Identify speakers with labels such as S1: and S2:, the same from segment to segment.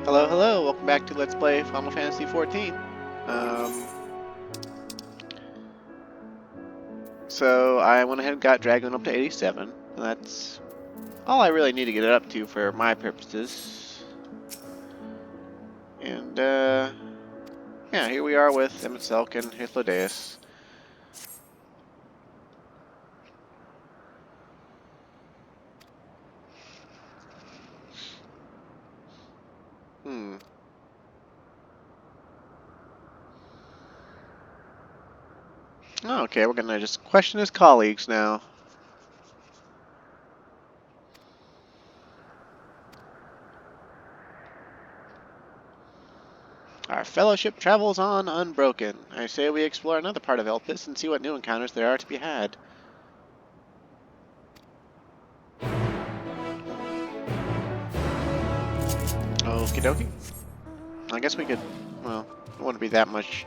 S1: Hello, hello, welcome back to Let's Play Final Fantasy XIV. Um, so I went ahead and got Dragon up to 87, and that's all I really need to get it up to for my purposes. And, yeah, here we are with Emmett Selk and Hythlodaeus. Okay, we're gonna just question his colleagues now. Our fellowship travels on unbroken. I say we explore another part of Elpis and see what new encounters there are to be had. Okie dokie. I guess we could, well, it wouldn't be that much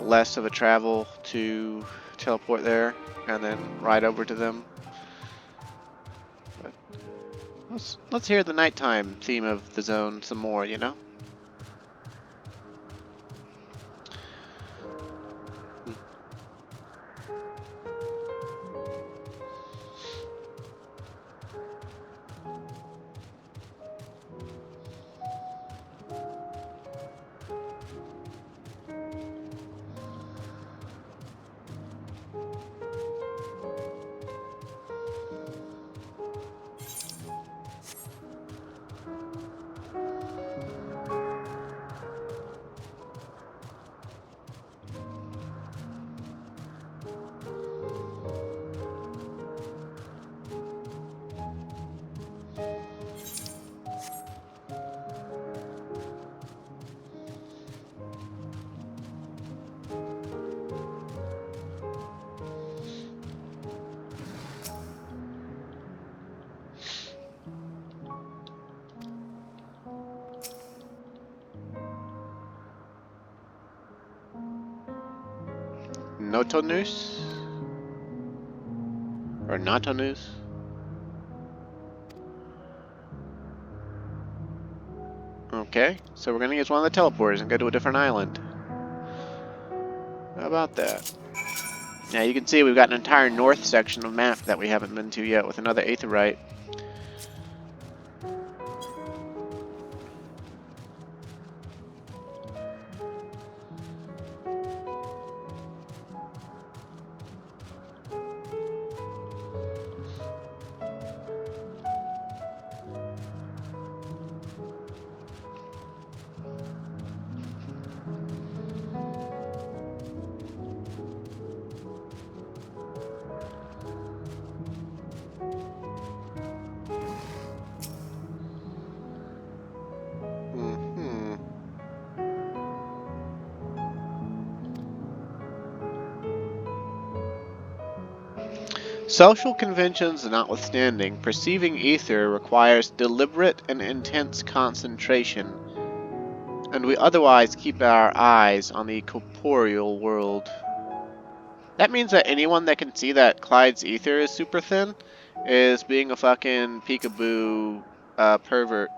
S1: less of a travel to teleport there and then ride over to them. But let's hear the nighttime theme of the zone some more, you know? Notonus? Or Notonus? Okay, so we're gonna use one of the teleporters and go to a different island. How about that? Now you can see we've got an entire north section of map that we haven't been to yet with another Aetheryte. Social conventions notwithstanding, perceiving ether requires deliberate and intense concentration, and we otherwise keep our eyes on the corporeal world. That means that anyone that can see that Clyde's ether is super thin is being a fucking peekaboo pervert.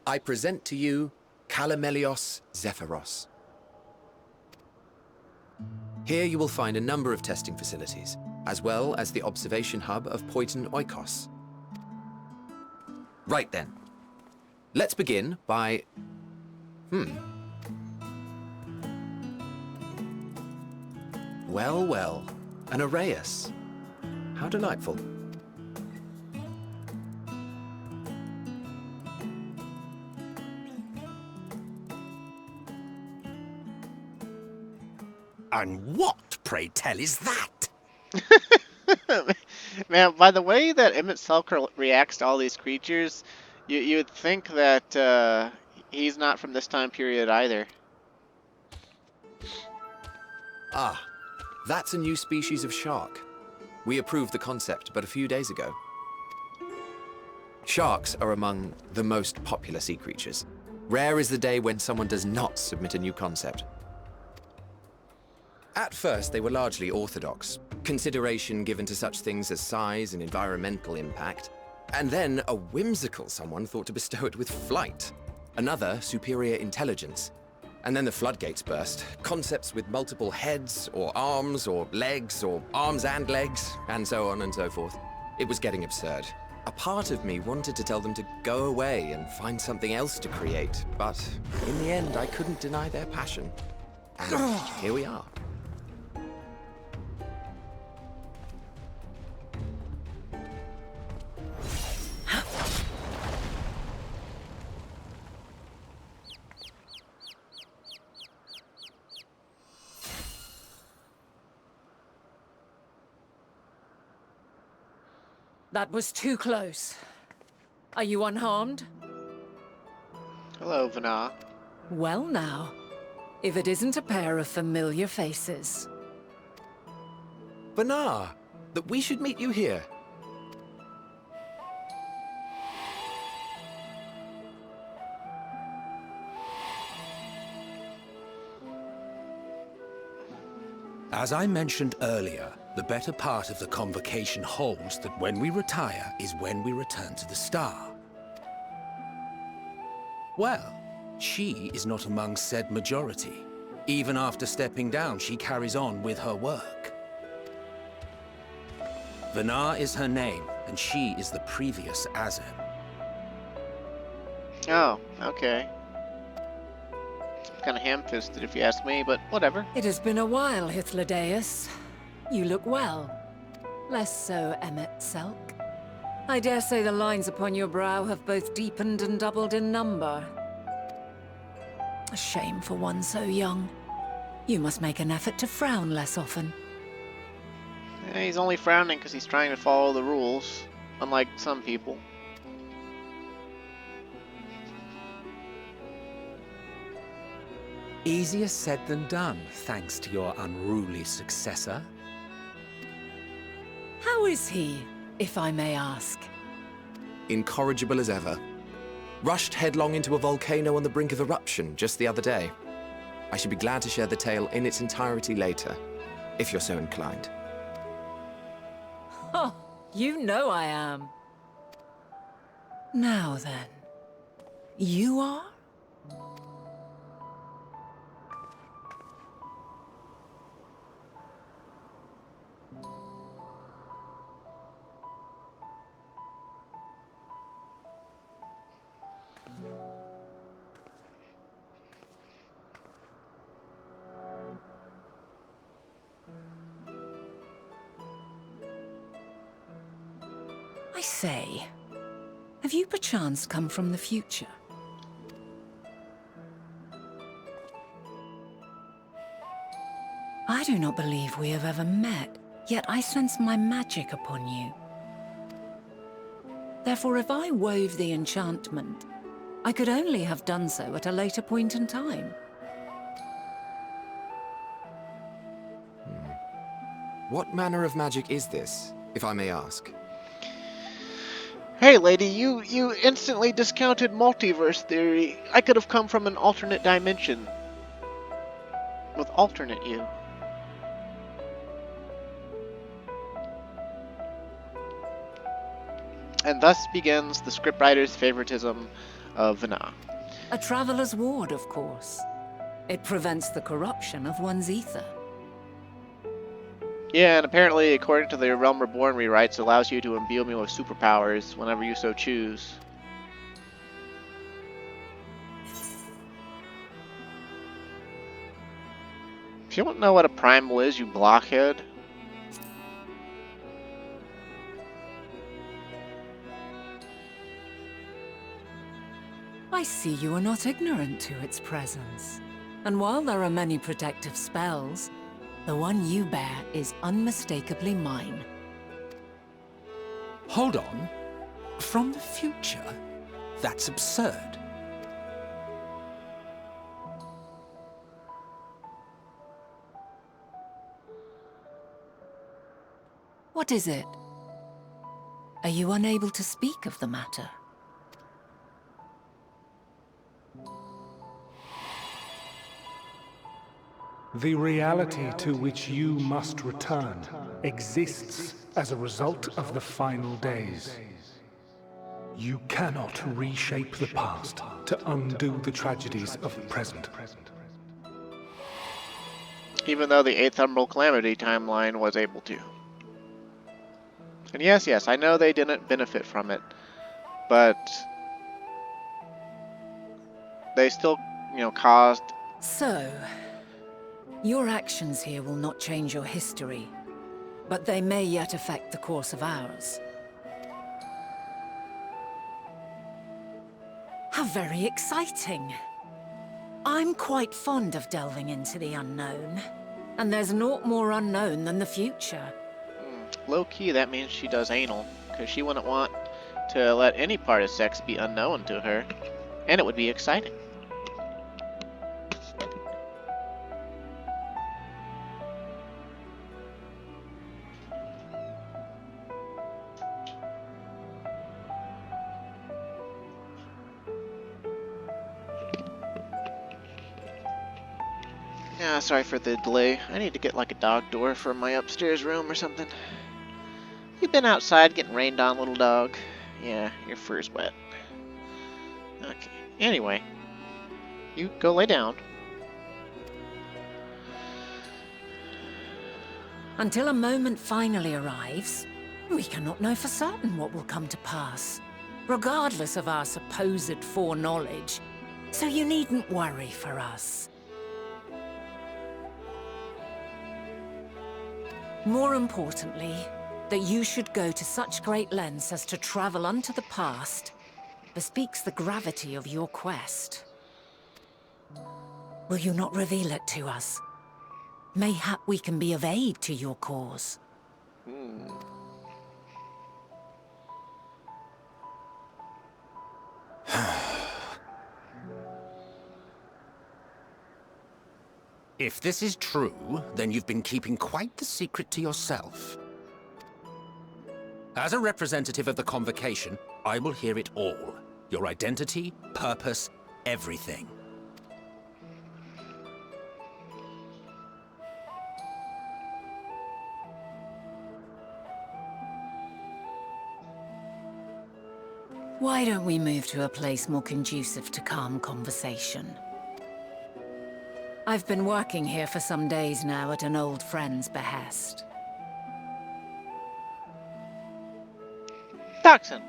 S2: I present to you Calamelios Zephyros. Here you will find a number of testing facilities, as well as the observation hub of Poiton Oikos. Right then. Let's begin by... Well, well, an Arrhaeus. How delightful.
S3: And what, pray tell, is that?
S1: Man, by the way that Emmett Selker reacts to all these creatures, you would think that he's not from this time period either.
S2: Ah, that's a new species of shark. We approved the concept but a few days ago. Sharks are among the most popular sea creatures. Rare is the day when someone does not submit a new concept. At first, they were largely orthodox, consideration given to such things as size and environmental impact, and then a whimsical someone thought to bestow it with flight, another superior intelligence. And then the floodgates burst, concepts with multiple heads, or arms and legs, and so on and so forth. It was getting absurd. A part of me wanted to tell them to go away and find something else to create, but in the end, I couldn't deny their passion. And here we are.
S3: That was too close. Are you unharmed?
S1: Hello, Venat.
S3: Well now, if it isn't a pair of familiar faces.
S2: Venat, that we should meet you here.
S4: As I mentioned earlier, the better part of the convocation holds that when we retire is when we return to the star. Well, she is not among said majority. Even after stepping down, she carries on with her work. Venat is her name, and she is the previous Azem.
S1: Oh, okay. Kind of ham-fisted if you ask me, but whatever.
S3: It has been a while, Hythlodaeus. You look well. Less so, Emmett Selk. I dare say the lines upon your brow have both deepened and doubled in number. A shame for one so young. You must make an effort to frown less often.
S1: He's only frowning because he's trying to follow the rules, unlike some people.
S4: Easier said than done, thanks to your unruly successor.
S3: How is he, if I may ask?
S2: Incorrigible as ever. Rushed headlong into a volcano on the brink of eruption just the other day. I should be glad to share the tale in its entirety later, if you're so inclined.
S3: Oh, you know I am. Now then, you are? I say, have you perchance come from the future? I do not believe we have ever met, yet I sense my magic upon you. Therefore, if I wove the enchantment, I could only have done so at a later point in time.
S2: What manner of magic is this, if I may ask?
S1: Hey, lady, you instantly discounted multiverse theory. I could have come from an alternate dimension. With alternate you. And thus begins the scriptwriter's favoritism of Venat.
S3: A traveler's ward, of course. It prevents the corruption of one's ether.
S1: Yeah, and apparently, according to the Realm Reborn rewrites, allows you to imbue me with superpowers whenever you so choose. If you don't know what a primal is, you blockhead.
S3: I see you are not ignorant to its presence. And while there are many protective spells, the one you bear is unmistakably mine.
S4: Hold on. From the future? That's absurd.
S3: What is it? Are you unable to speak of the matter?
S5: The reality to which you must return exists as a result of the final days. You cannot reshape the past to undo the tragedies of the present.
S1: Even though the 8th Umbral Calamity timeline was able to. And yes, I know they didn't benefit from it, but they still, caused...
S3: So, your actions here will not change your history, but they may yet affect the course of ours. How very exciting! I'm quite fond of delving into the unknown, and there's naught more unknown than the future.
S1: Low-key, that means she does anal, because she wouldn't want to let any part of sex be unknown to her, and it would be exciting. Yeah, sorry for the delay. I need to get like a dog door for my upstairs room or something. You been outside getting rained on, little dog? Yeah, your fur's wet. Okay. Anyway, you go lay down.
S3: Until a moment finally arrives, we cannot know for certain what will come to pass, regardless of our supposed foreknowledge. So you needn't worry for us. More importantly, that you should go to such great lengths as to travel unto the past bespeaks the gravity of your quest. Will you not reveal it to us? Mayhap we can be of aid to your cause.
S4: If this is true, then you've been keeping quite the secret to yourself. As a representative of the Convocation, I will hear it all. Your identity, purpose, everything.
S3: Why don't we move to a place more conducive to calm conversation? I've been working here for some days now at an old friend's behest.
S1: Toxin.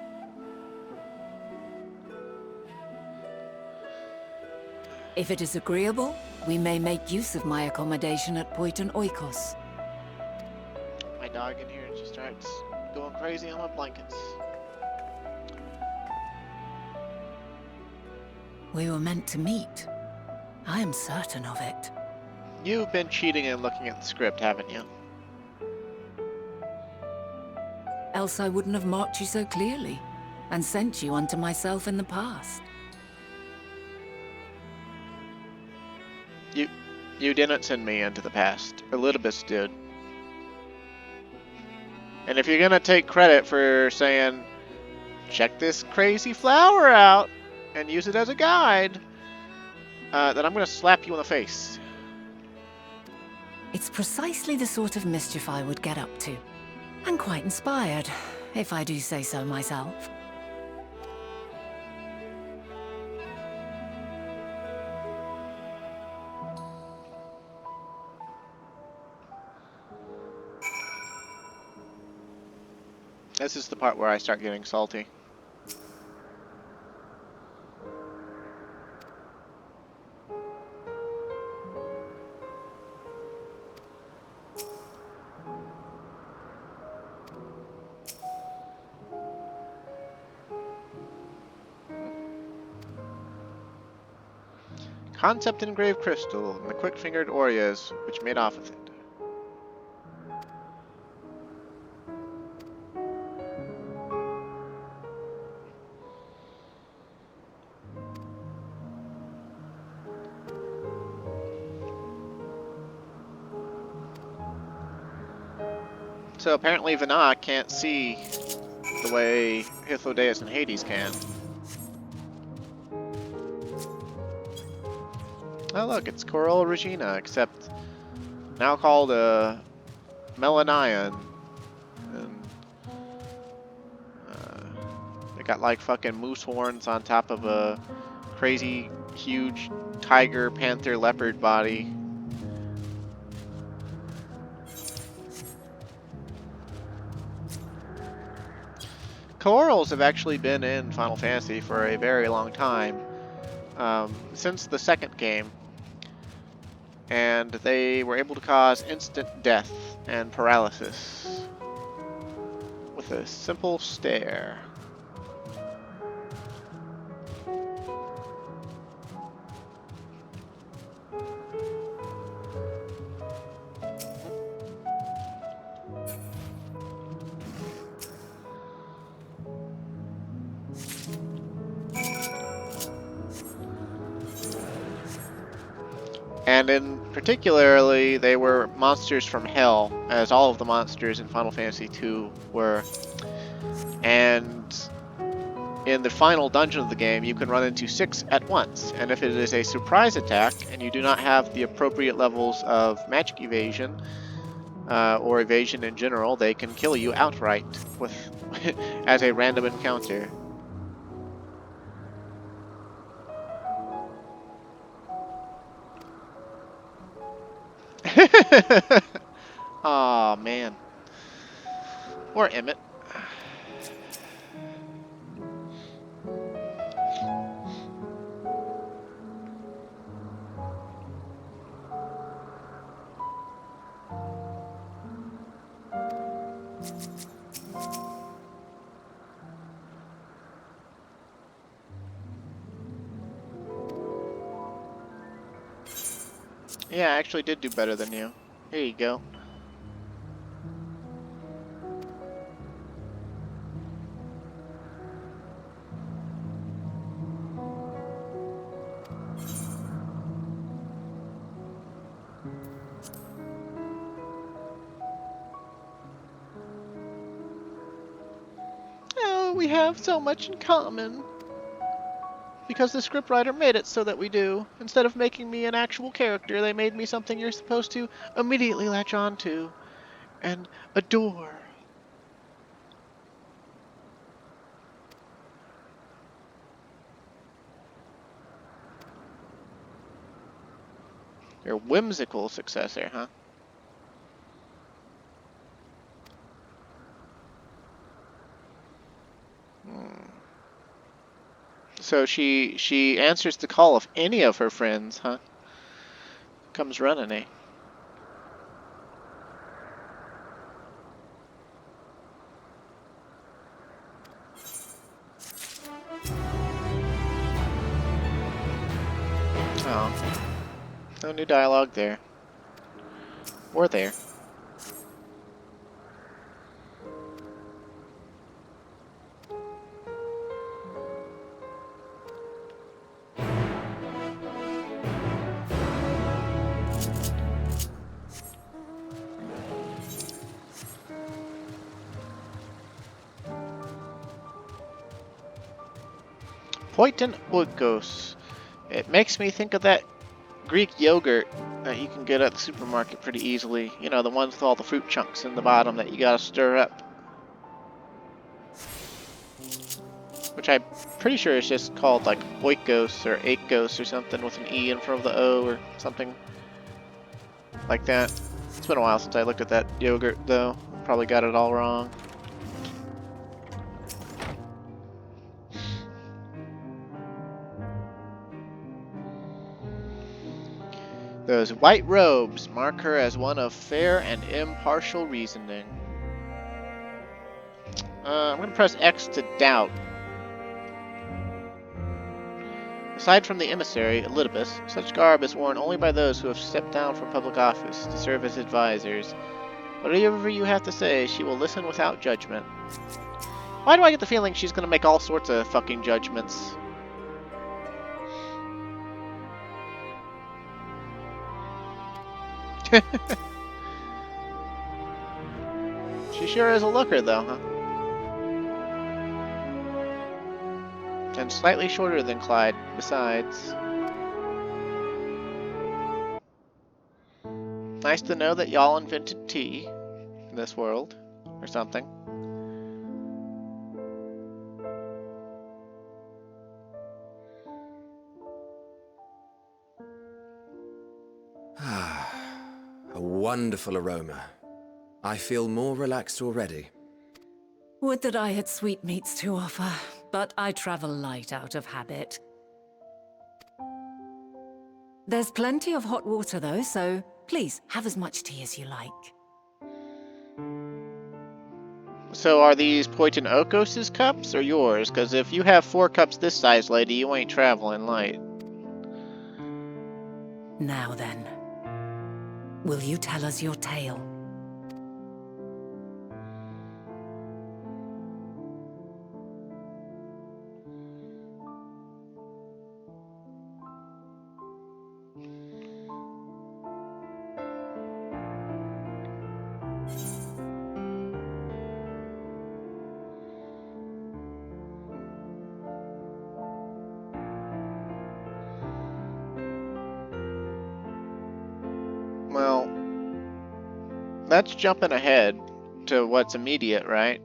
S3: If it is agreeable, we may make use of my accommodation at Poiton Oikos.
S1: My dog in here and she starts going crazy on my blankets.
S3: We were meant to meet. I am certain of it.
S1: You've been cheating and looking at the script, haven't you?
S3: Else I wouldn't have marked you so clearly, and sent you unto myself in the past.
S1: You didn't send me into the past. Elidibus did. And if you're gonna take credit for saying, check this crazy flower out, and use it as a guide, then I'm gonna slap you in the face.
S3: It's precisely the sort of mischief I would get up to. And quite inspired, if I do say so myself.
S1: This is the part where I start getting salty. Concept engraved crystal and the quick-fingered Aureas which made off with it. So apparently Venat can't see the way Hythlodaeus and Hades can. Oh look, it's Coral Regina, except now called Melanion. And they got like fucking moose horns on top of a crazy huge tiger, panther, leopard body. Corals have actually been in Final Fantasy for a very long time, since the second game, and they were able to cause instant death and paralysis with a simple stare. And in particularly, they were monsters from hell, as all of the monsters in Final Fantasy II were. And in the final dungeon of the game, you can run into 6 at once. And if it is a surprise attack, and you do not have the appropriate levels of magic evasion, or evasion in general, they can kill you outright with as a random encounter. Aw, man. Or Emmett. Yeah, I actually did do better than you. Here you go. Oh, we have so much in common. Because the scriptwriter made it so that we do. Instead of making me an actual character, they made me something you're supposed to immediately latch on to and adore. Your whimsical successor, huh? So she answers the call of any of her friends, huh? Comes running, eh? Oh. No new dialogue there. Or there. Poitin Oikos. It makes me think of that Greek yogurt that you can get at the supermarket pretty easily. You know, the ones with all the fruit chunks in the bottom that you gotta stir up. Which I'm pretty sure is just called like Oikos or Aikos or something with an E in front of the O or something like that. It's been a while since I looked at that yogurt though. Probably got it all wrong. Those white robes mark her as one of fair and impartial reasoning. I'm going to press X to doubt. Aside from the emissary, Elidibus, such garb is worn only by those who have stepped down from public office to serve as advisors. Whatever you have to say, she will listen without judgment. Why do I get the feeling she's going to make all sorts of fucking judgments? She sure is a looker, though, huh? And slightly shorter than Clyde, besides. Nice to know that y'all invented tea in this world, or something.
S2: A wonderful aroma. I feel more relaxed already.
S3: Would that I had sweetmeats to offer, but I travel light out of habit. There's plenty of hot water though, so please have as much tea as you like.
S1: So are these Poitin Okos' cups or yours? Because if you have 4 cups this size, lady, you ain't traveling light.
S3: Now then, will you tell us your tale?
S1: Well, that's jumping ahead to what's immediate, right?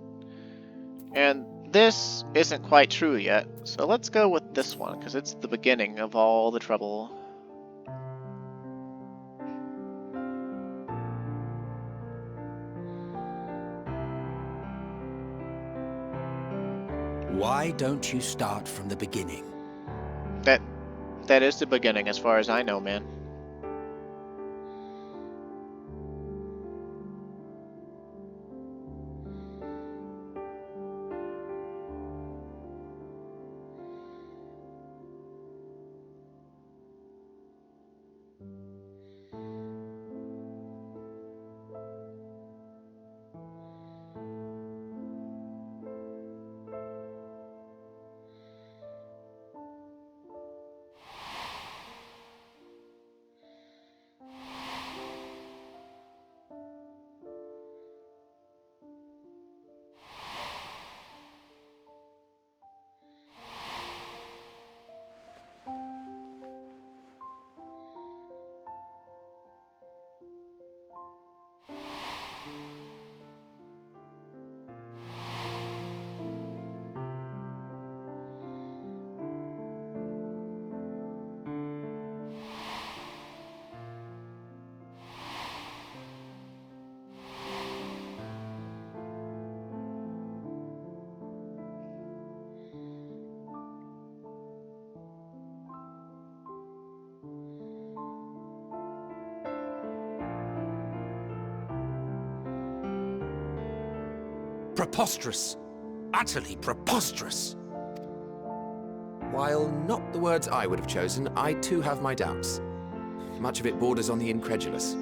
S1: And this isn't quite true yet, so let's go with this one, because it's the beginning of all the trouble.
S4: Why don't you start from the beginning?
S1: That is the beginning, as far as I know, man.
S4: Preposterous. Utterly preposterous.
S2: While not the words I would have chosen, I too have my doubts. Much of it borders on the incredulous.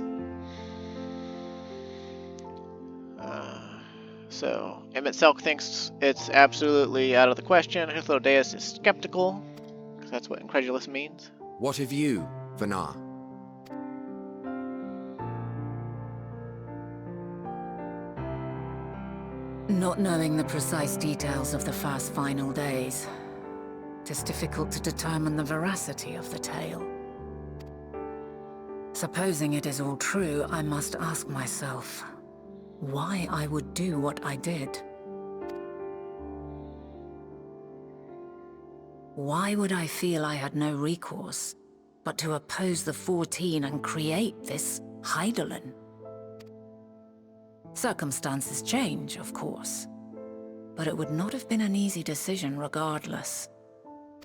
S1: So, Emmett Selk thinks it's absolutely out of the question. Hythlodaeus is skeptical, because that's what incredulous means.
S2: What of you, Venat?
S3: Not knowing the precise details of the first final days, it is difficult to determine the veracity of the tale. Supposing it is all true, I must ask myself why I would do what I did. Why would I feel I had no recourse but to oppose the 14 and create this Hydaelyn? Circumstances change, of course, but it would not have been an easy decision regardless.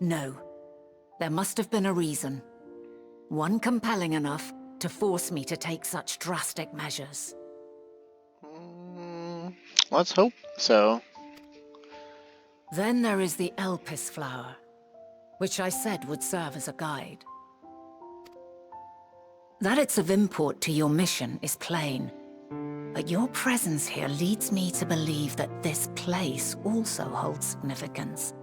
S3: No, there must have been a reason. One compelling enough to force me to take such drastic measures.
S1: Let's hope so.
S3: Then there is the Elpis flower, which I said would serve as a guide. That it's of import to your mission is plain. But your presence here leads me to believe that this place also holds significance.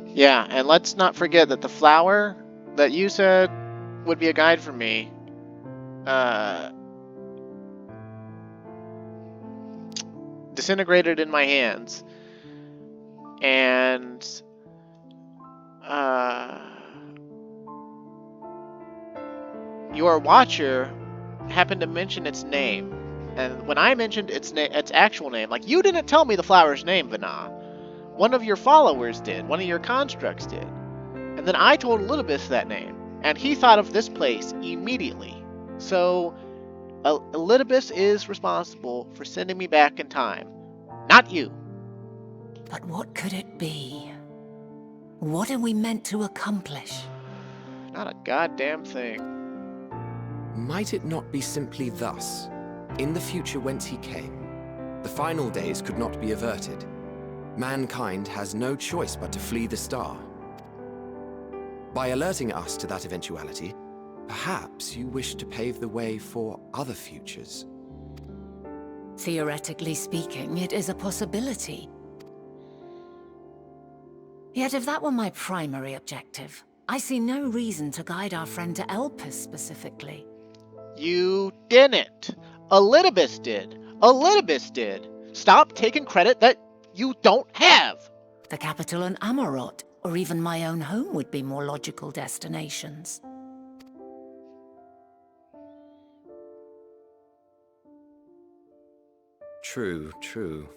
S1: Yeah, and let's not forget that the flower that you said would be a guide for me disintegrated in my hands. And your watcher happened to mention its name. And when I mentioned its actual name, like, you didn't tell me the flower's name, Venat. One of your followers did. One of your constructs did. And then I told Elidibus that name, and he thought of this place immediately. So, Elidibus is responsible for sending me back in time, not you.
S3: But what could it be? What are we meant to accomplish?
S1: Not a goddamn thing.
S2: Might it not be simply thus? In the future whence he came, the final days could not be averted. Mankind has no choice but to flee the star. By alerting us to that eventuality, perhaps you wish to pave the way for other futures.
S3: Theoretically speaking, it is a possibility. Yet if that were my primary objective, I see no reason to guide our friend to Elpis specifically.
S1: You didn't. Elidibus did. Elidibus did. Stop taking credit that you don't have.
S3: The capital and Amarot, or even my own home, would be more logical destinations.
S2: True, true.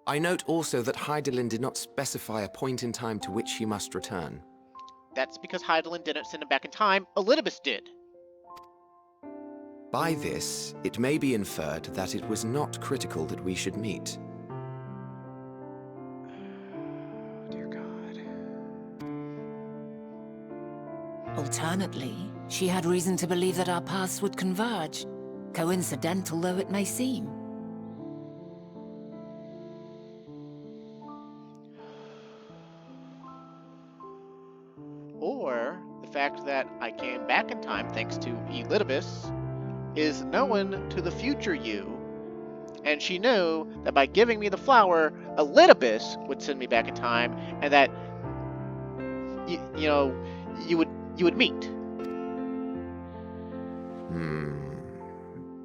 S2: I note also that Hydaelyn did not specify a point in time to which he must return.
S1: That's because Hydaelyn didn't send him back in time. Elidibus did.
S2: By this, it may be inferred that it was not critical that we should meet.
S1: Dear God.
S3: Alternately, she had reason to believe that our paths would converge, coincidental though it may seem.
S1: Or the fact that I came back in time thanks to Elidibus is known to the future you, and she knew that by giving me the flower, Elidibus would send me back in time, and that you would meet.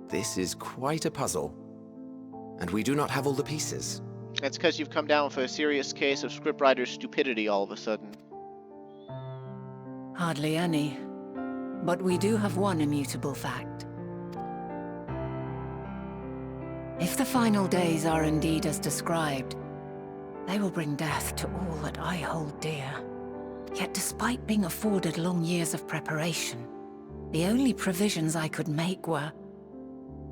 S2: This is quite a puzzle, and we do not have all the pieces.
S1: That's because you've come down with a serious case of scriptwriter's stupidity all of a sudden.
S3: Hardly any. But we do have one immutable fact. If the final days are indeed as described, they will bring death to all that I hold dear. Yet despite being afforded long years of preparation, the only provisions I could make were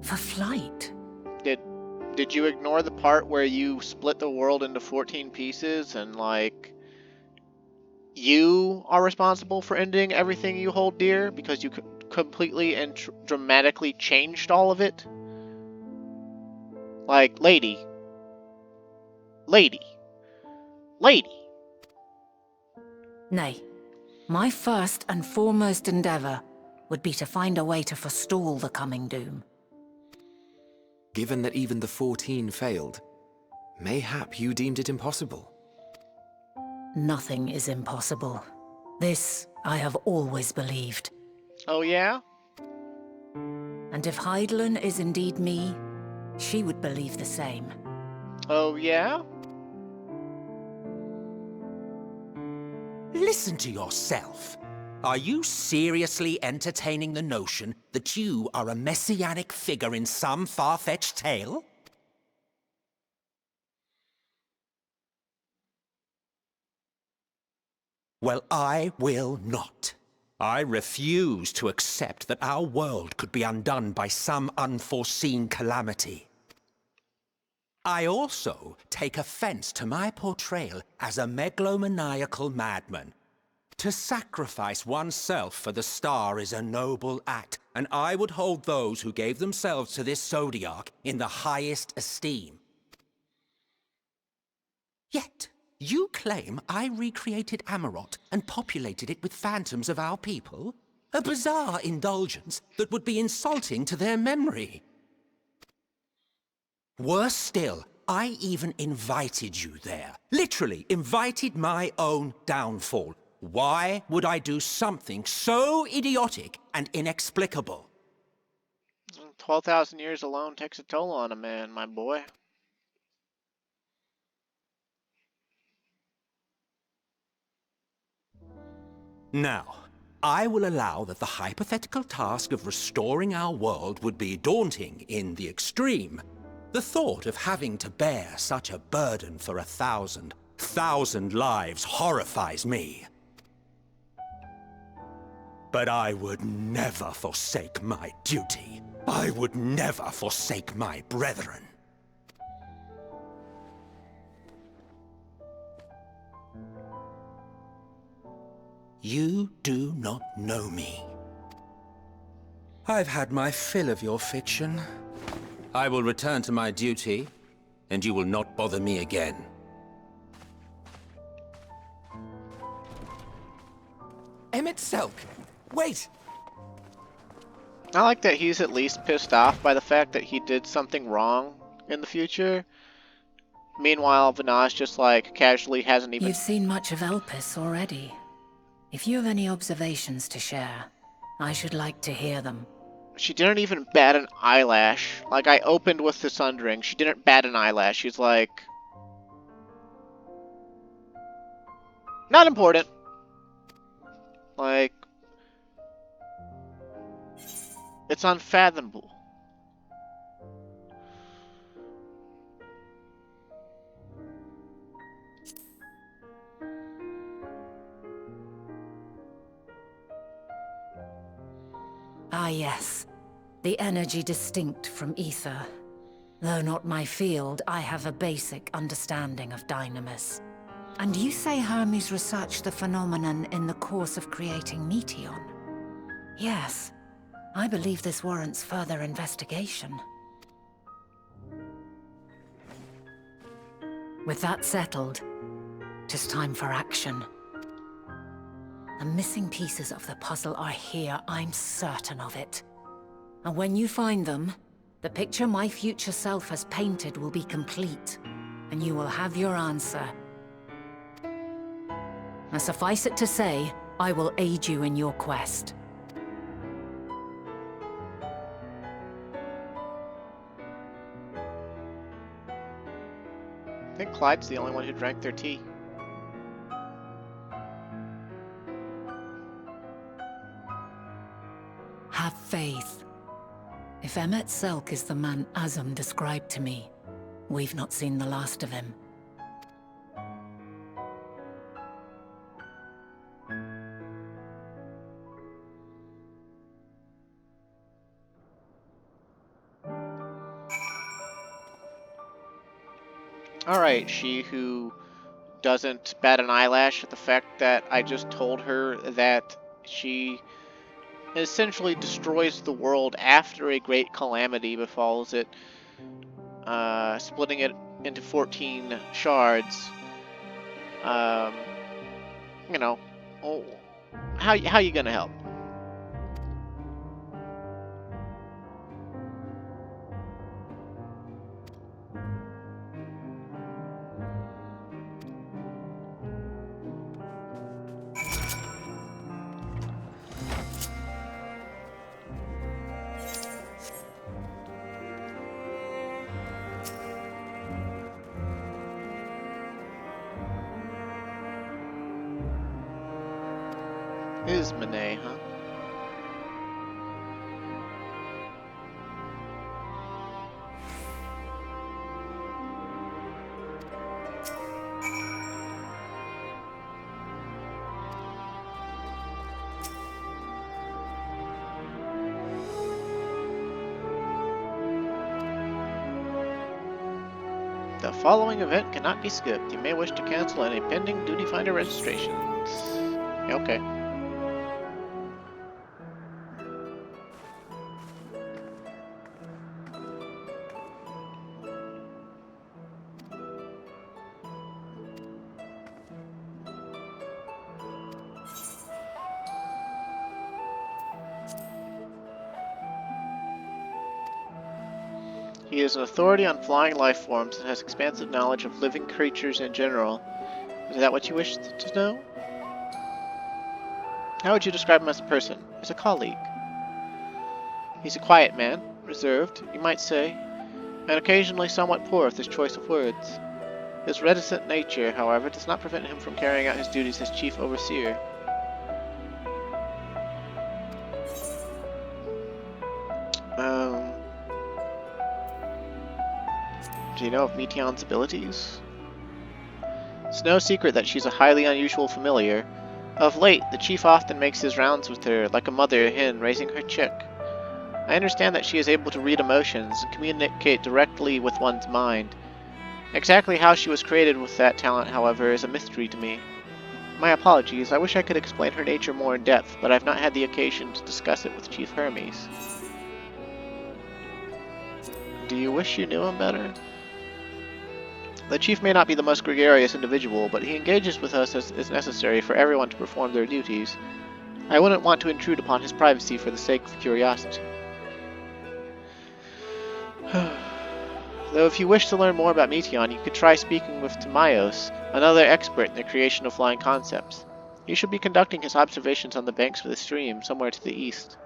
S3: for flight.
S1: Did you ignore the part where you split the world into 14 pieces and, like, you are responsible for ending everything you hold dear because you completely and dramatically changed all of it? Like, lady.
S3: Nay, my first and foremost endeavor would be to find a way to forestall the coming doom.
S2: Given that even the 14 failed, mayhap you deemed it impossible.
S3: Nothing is impossible. This I have always believed.
S1: Oh yeah?
S3: And if Hydaelyn is indeed me, she would believe the same.
S1: Oh yeah?
S4: Listen to yourself. Are you seriously entertaining the notion that you are a messianic figure in some far-fetched tale? Well, I will not. I refuse to accept that our world could be undone by some unforeseen calamity. I also take offense to my portrayal as a megalomaniacal madman. To sacrifice oneself for the star is a noble act, and I would hold those who gave themselves to this zodiac in the highest esteem. Yet, you claim I recreated Amarot and populated it with phantoms of our people? A bizarre indulgence that would be insulting to their memory. Worse still, I even invited you there. Literally invited my own downfall. Why would I do something so idiotic and inexplicable?
S1: 12,000 years alone takes a toll on a man, my boy.
S4: Now, I will allow that the hypothetical task of restoring our world would be daunting in the extreme. The thought of having to bear such a burden for 1,000 lives horrifies me. But I would never forsake my duty. I would never forsake my brethren. You do not know me. I've had my fill of your fiction. I will return to my duty, and you will not bother me again.
S2: Emmett Selk! Wait!
S1: I like that he's at least pissed off by the fact that he did something wrong in the future. Meanwhile, Venat just like casually hasn't even...
S3: You've seen much of Elpis already. If you have any observations to share, I should like to hear them.
S1: She didn't even bat an eyelash. Like, I opened with the Sundering. She didn't bat an eyelash. She's like... not important. Like... it's unfathomable.
S3: Ah yes, the energy distinct from ether. Though not my field, I have a basic understanding of dynamis. And you say Hermes researched the phenomenon in the course of creating Meteon? Yes, I believe this warrants further investigation. With that settled, it is time for action. The missing pieces of the puzzle are here, I'm certain of it. And when you find them, the picture my future self has painted will be complete, and you will have your answer. Now suffice it to say, I will aid you in your quest.
S1: I think Clyde's the only one who drank their tea.
S3: Have faith. If Emmett Selk is the man Azum described to me, we've not seen the last of him.
S1: Alright, she who doesn't bat an eyelash at the fact that I just told her that she essentially destroys the world after a great calamity befalls it, splitting it into 14 shards. You know, how you gonna help? Is Monet, huh? The following event cannot be skipped. You may wish to cancel any pending Duty Finder registrations. Okay. He is an authority on flying life forms and has expansive knowledge of living creatures in general. Is that what you wish to know? How would you describe him as a person? As a colleague? He's a quiet man, reserved, you might say, and occasionally somewhat poor with his choice of words. His reticent nature, however, does not prevent him from carrying out his duties as chief overseer. Do you know of Meteon's abilities? It's no secret that she's a highly unusual familiar. Of late, the chief often makes his rounds with her, like a mother hen raising her chick. I understand that she is able to read emotions and communicate directly with one's mind. Exactly how she was created with that talent, however, is a mystery to me. My apologies, I wish I could explain her nature more in depth, but I've not had the occasion to discuss it with Chief Hermes. Do you wish you knew him better? The Chief may not be the most gregarious individual, but he engages with us as is necessary for everyone to perform their duties. I wouldn't want to intrude upon his privacy for the sake of curiosity. Though if you wish to learn more about Meteon, you could try speaking with Timaeus, another expert in the creation of flying concepts. He should be conducting his observations on the banks of the stream, somewhere to the east.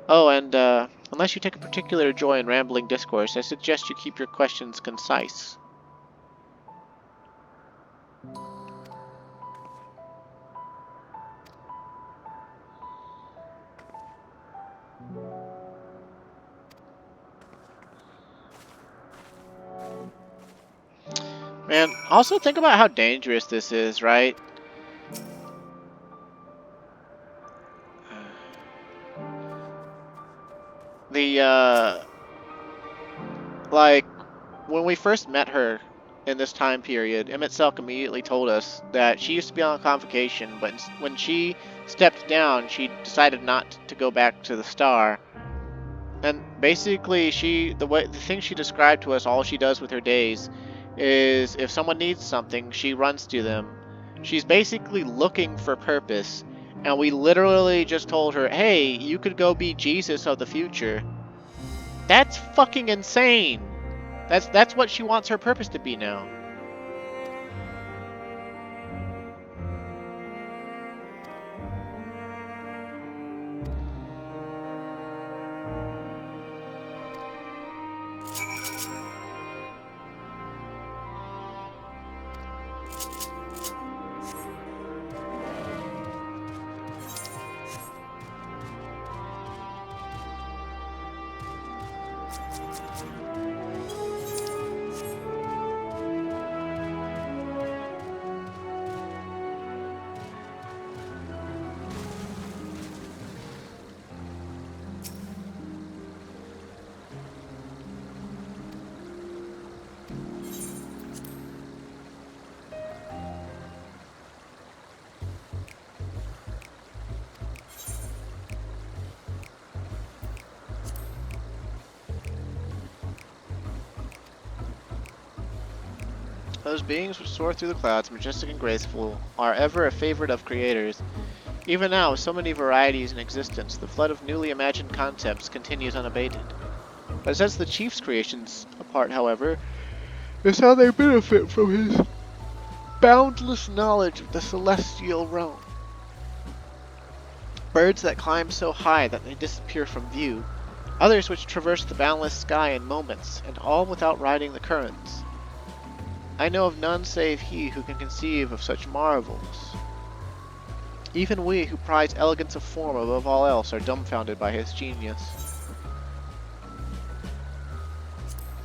S1: Oh, and, unless you take a particular joy in rambling discourse, I suggest you keep your questions concise. Man, also think about how dangerous this is, right? Like, when we first met her in this time period, Emmett Selk immediately told us that she used to be on convocation, but when she stepped down, she decided not to go back to the Star. And basically, the thing she described to us, all she does with her days, is if someone needs something, she runs to them. She's basically looking for purpose, and we literally just told her, hey, you could go be Jesus of the future. That's fucking insane! That's what she wants her purpose to be now. Those beings which soar through the clouds, majestic and graceful, are ever a favorite of creators. Even now, with so many varieties in existence, the flood of newly imagined concepts continues unabated. What sets the Chief's creations apart, however, is how they benefit from his boundless knowledge of the celestial realm. Birds that climb so high that they disappear from view, others which traverse the boundless sky in moments, and all without riding the currents. I know of none save he who can conceive of such marvels. Even we who prize elegance of form above all else are dumbfounded by his genius.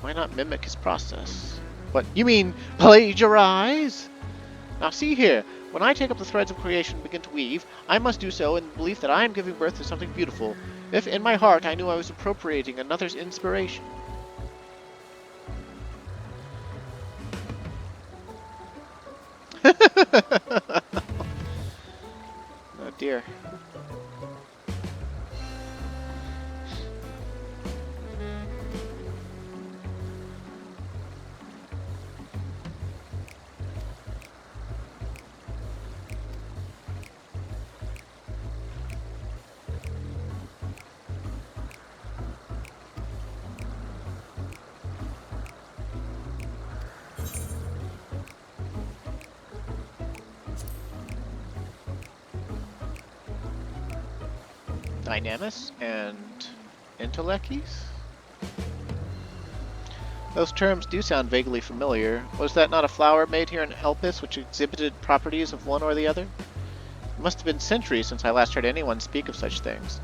S1: Why not mimic his process? What, you mean plagiarize? Now see here, when I take up the threads of creation and begin to weave, I must do so in the belief that I am giving birth to something beautiful, if in my heart I knew I was appropriating another's inspiration. Oh dear. Dynamis and Intellecties? Those terms do sound vaguely familiar. Was that not a flower made here in Elpis which exhibited properties of one or the other? It must have been centuries since I last heard anyone speak of such things.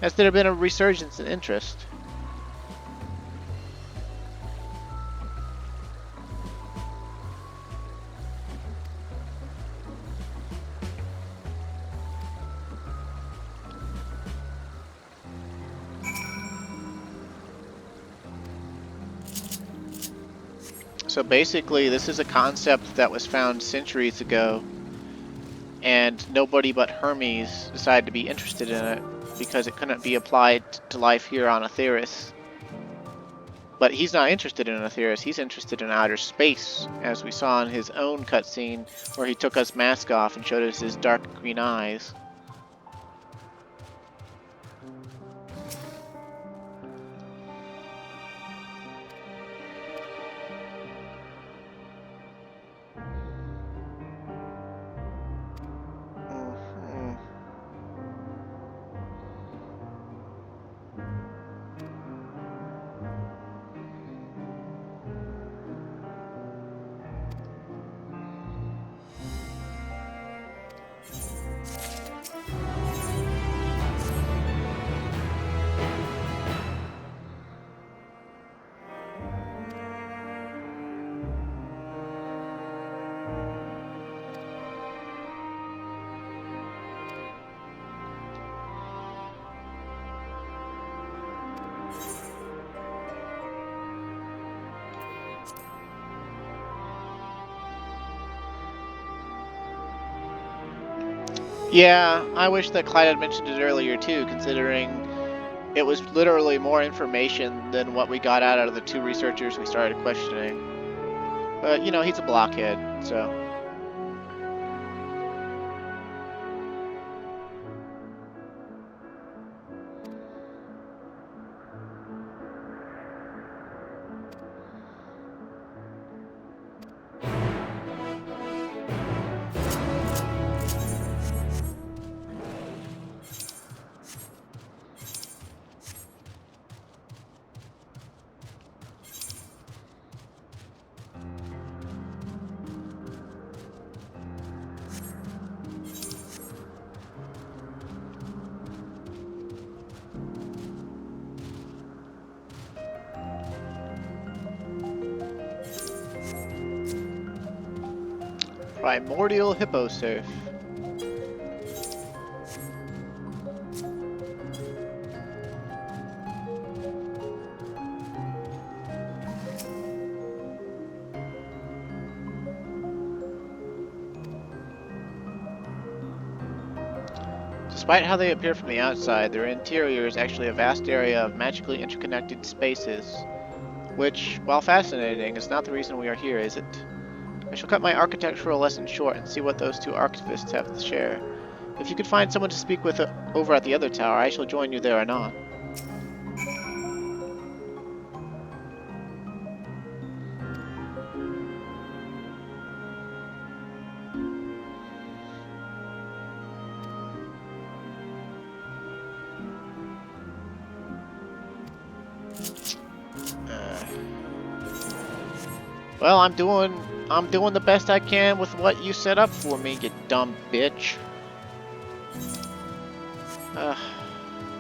S1: Has there been a resurgence in interest? So basically, this is a concept that was found centuries ago, and nobody but Hermes decided to be interested in it because it couldn't be applied to life here on Aetheris. But he's not interested in Aetheris, he's interested in outer space, as we saw in his own cutscene where he took his mask off and showed us his dark green eyes. Yeah, I wish that Clyde had mentioned it earlier too, considering it was literally more information than what we got out of the two researchers we started questioning. But, you know, he's a blockhead, so... Primordial Hippo Surf. Despite how they appear from the outside, their interior is actually a vast area of magically interconnected spaces, which, while fascinating, is not the reason we are here, is it? I shall cut my architectural lesson short and see what those two archivists have to share. If you could find someone to speak with over at the other tower, I shall join you there anon. Well, I'm doing the best I can with what you set up for me, you dumb bitch.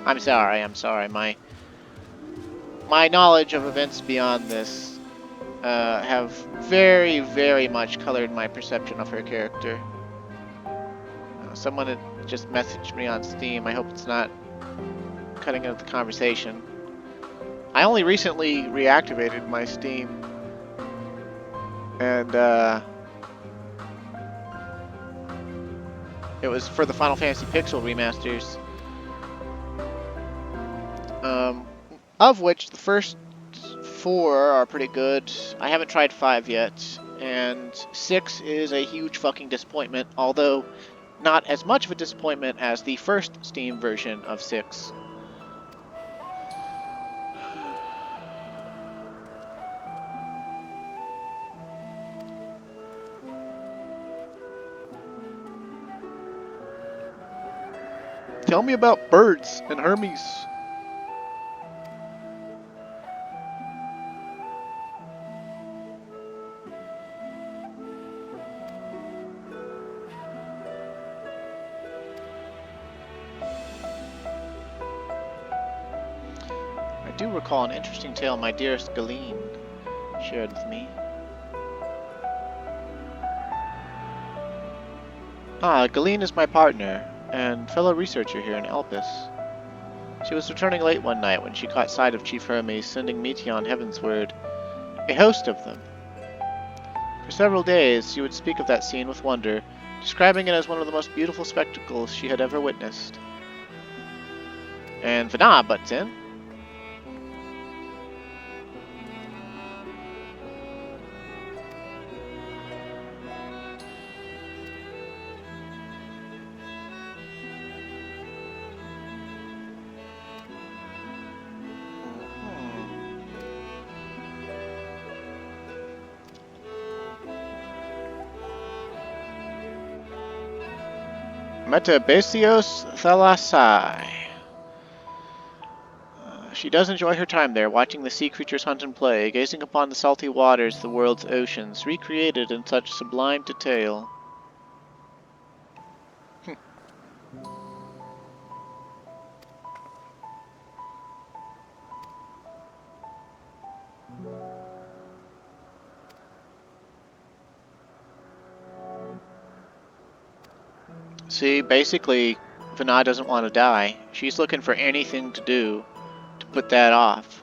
S1: I'm sorry. My knowledge of events beyond this have very, very much colored my perception of her character. Someone had just messaged me on Steam. I hope it's not cutting into the conversation. I only recently reactivated my Steam. And, it was for the Final Fantasy Pixel remasters. Of which the first 4 are pretty good. I haven't tried 5 yet. And 6 is a huge fucking disappointment, although not as much of a disappointment as the first Steam version of 6. Tell me about birds and Hermes. I do recall an interesting tale my dearest Galeen shared with me. Galeen is my partner and fellow researcher here in Elpis. She was returning late one night when she caught sight of Chief Hermes sending Meteon heavensward, a host of them, For several days, she would speak of that scene with wonder, describing it as one of the most beautiful spectacles she had ever witnessed. And Venat butts in. Metabasios thalasai. She does enjoy her time there, watching the sea creatures hunt and play, gazing upon the salty waters, the world's oceans, recreated in such sublime detail. See, basically, Venat doesn't want to die. She's looking for anything to do to put that off.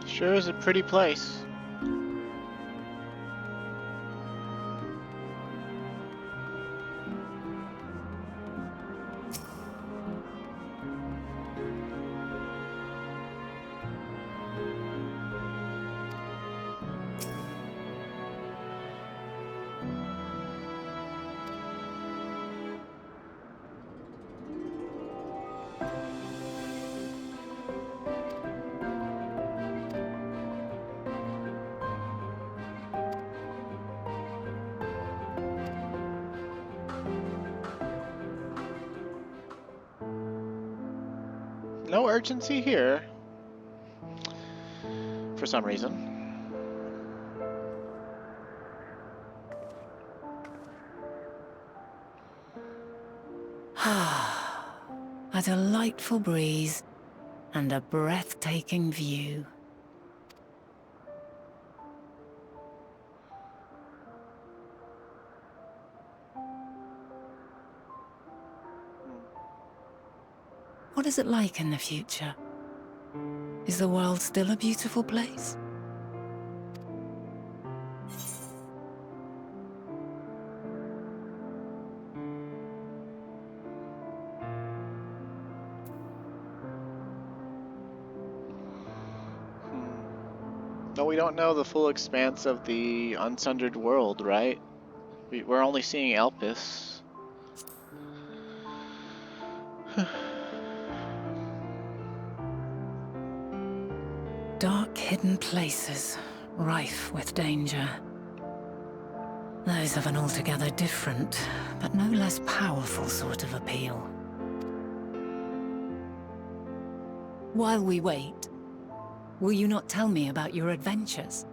S1: Sure is a pretty place. No urgency here. For some reason.
S3: A delightful breeze and a breathtaking view. What is it like in the future? Is the world still a beautiful place?
S1: No, we don't know the full expanse of the unsundered world, right? We're only seeing Elpis.
S3: Dark hidden places, rife with danger. Those have an altogether different, but no less powerful sort of appeal. While we wait, will you not tell me about your adventures?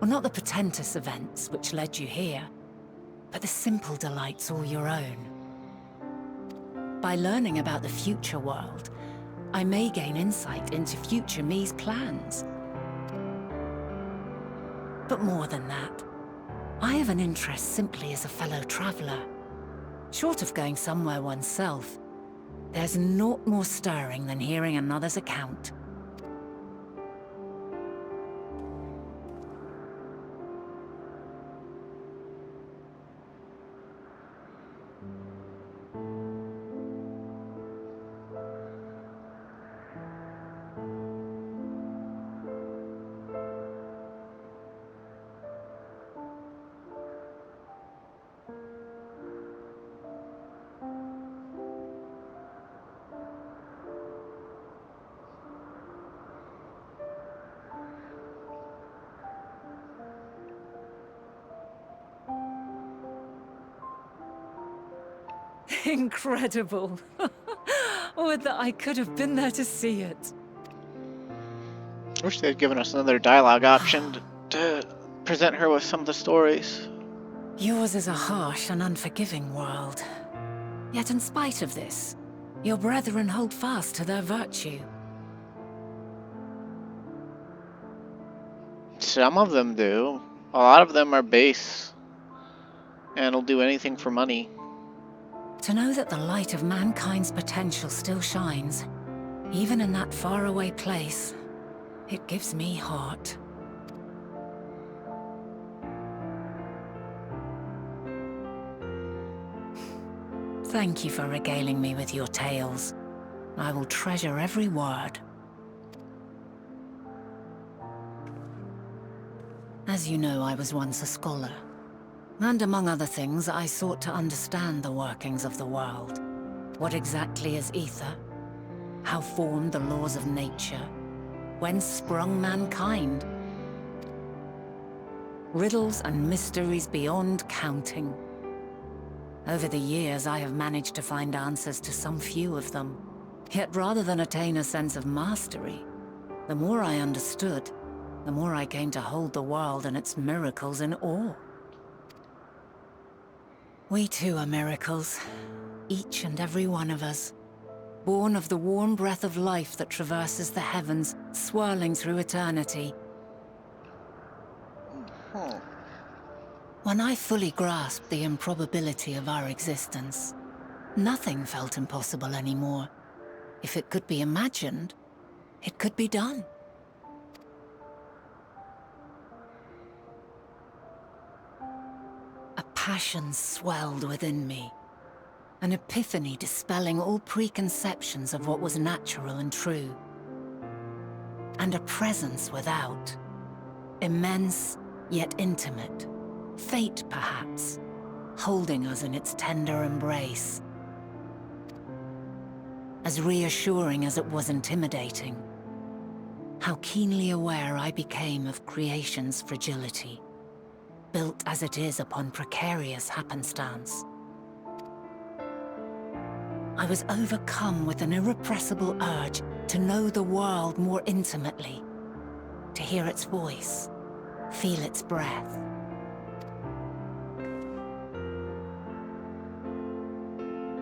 S3: Well, not the portentous events which led you here, but the simple delights all your own. By learning about the future world, I may gain insight into future me's plans. But more than that, I have an interest simply as a fellow traveler. Short of going somewhere oneself, there's naught more stirring than hearing another's account. Incredible. Would that I could have been there to see it.
S1: Wish they'd given us another dialogue option to present her with some of the stories.
S3: Yours is a harsh and unforgiving world. Yet in spite of this, your brethren hold fast to their virtue.
S1: Some of them do. A lot of them are base and will do anything for money.
S3: To know that the light of mankind's potential still shines, even in that faraway place, it gives me heart. Thank you for regaling me with your tales. I will treasure every word. As you know, I was once a scholar. And among other things, I sought to understand the workings of the world. What exactly is ether? How formed the laws of nature? Whence sprung mankind? Riddles and mysteries beyond counting. Over the years, I have managed to find answers to some few of them. Yet rather than attain a sense of mastery, the more I understood, the more I came to hold the world and its miracles in awe. We too are miracles, each and every one of us, born of the warm breath of life that traverses the heavens, swirling through eternity. When I fully grasped the improbability of our existence, nothing felt impossible anymore. If it could be imagined, it could be done. A passion swelled within me, an epiphany dispelling all preconceptions of what was natural and true. And a presence without, immense yet intimate, fate perhaps, holding us in its tender embrace. As reassuring as it was intimidating, how keenly aware I became of creation's fragility, built as it is upon precarious happenstance. I was overcome with an irrepressible urge to know the world more intimately, to hear its voice, feel its breath.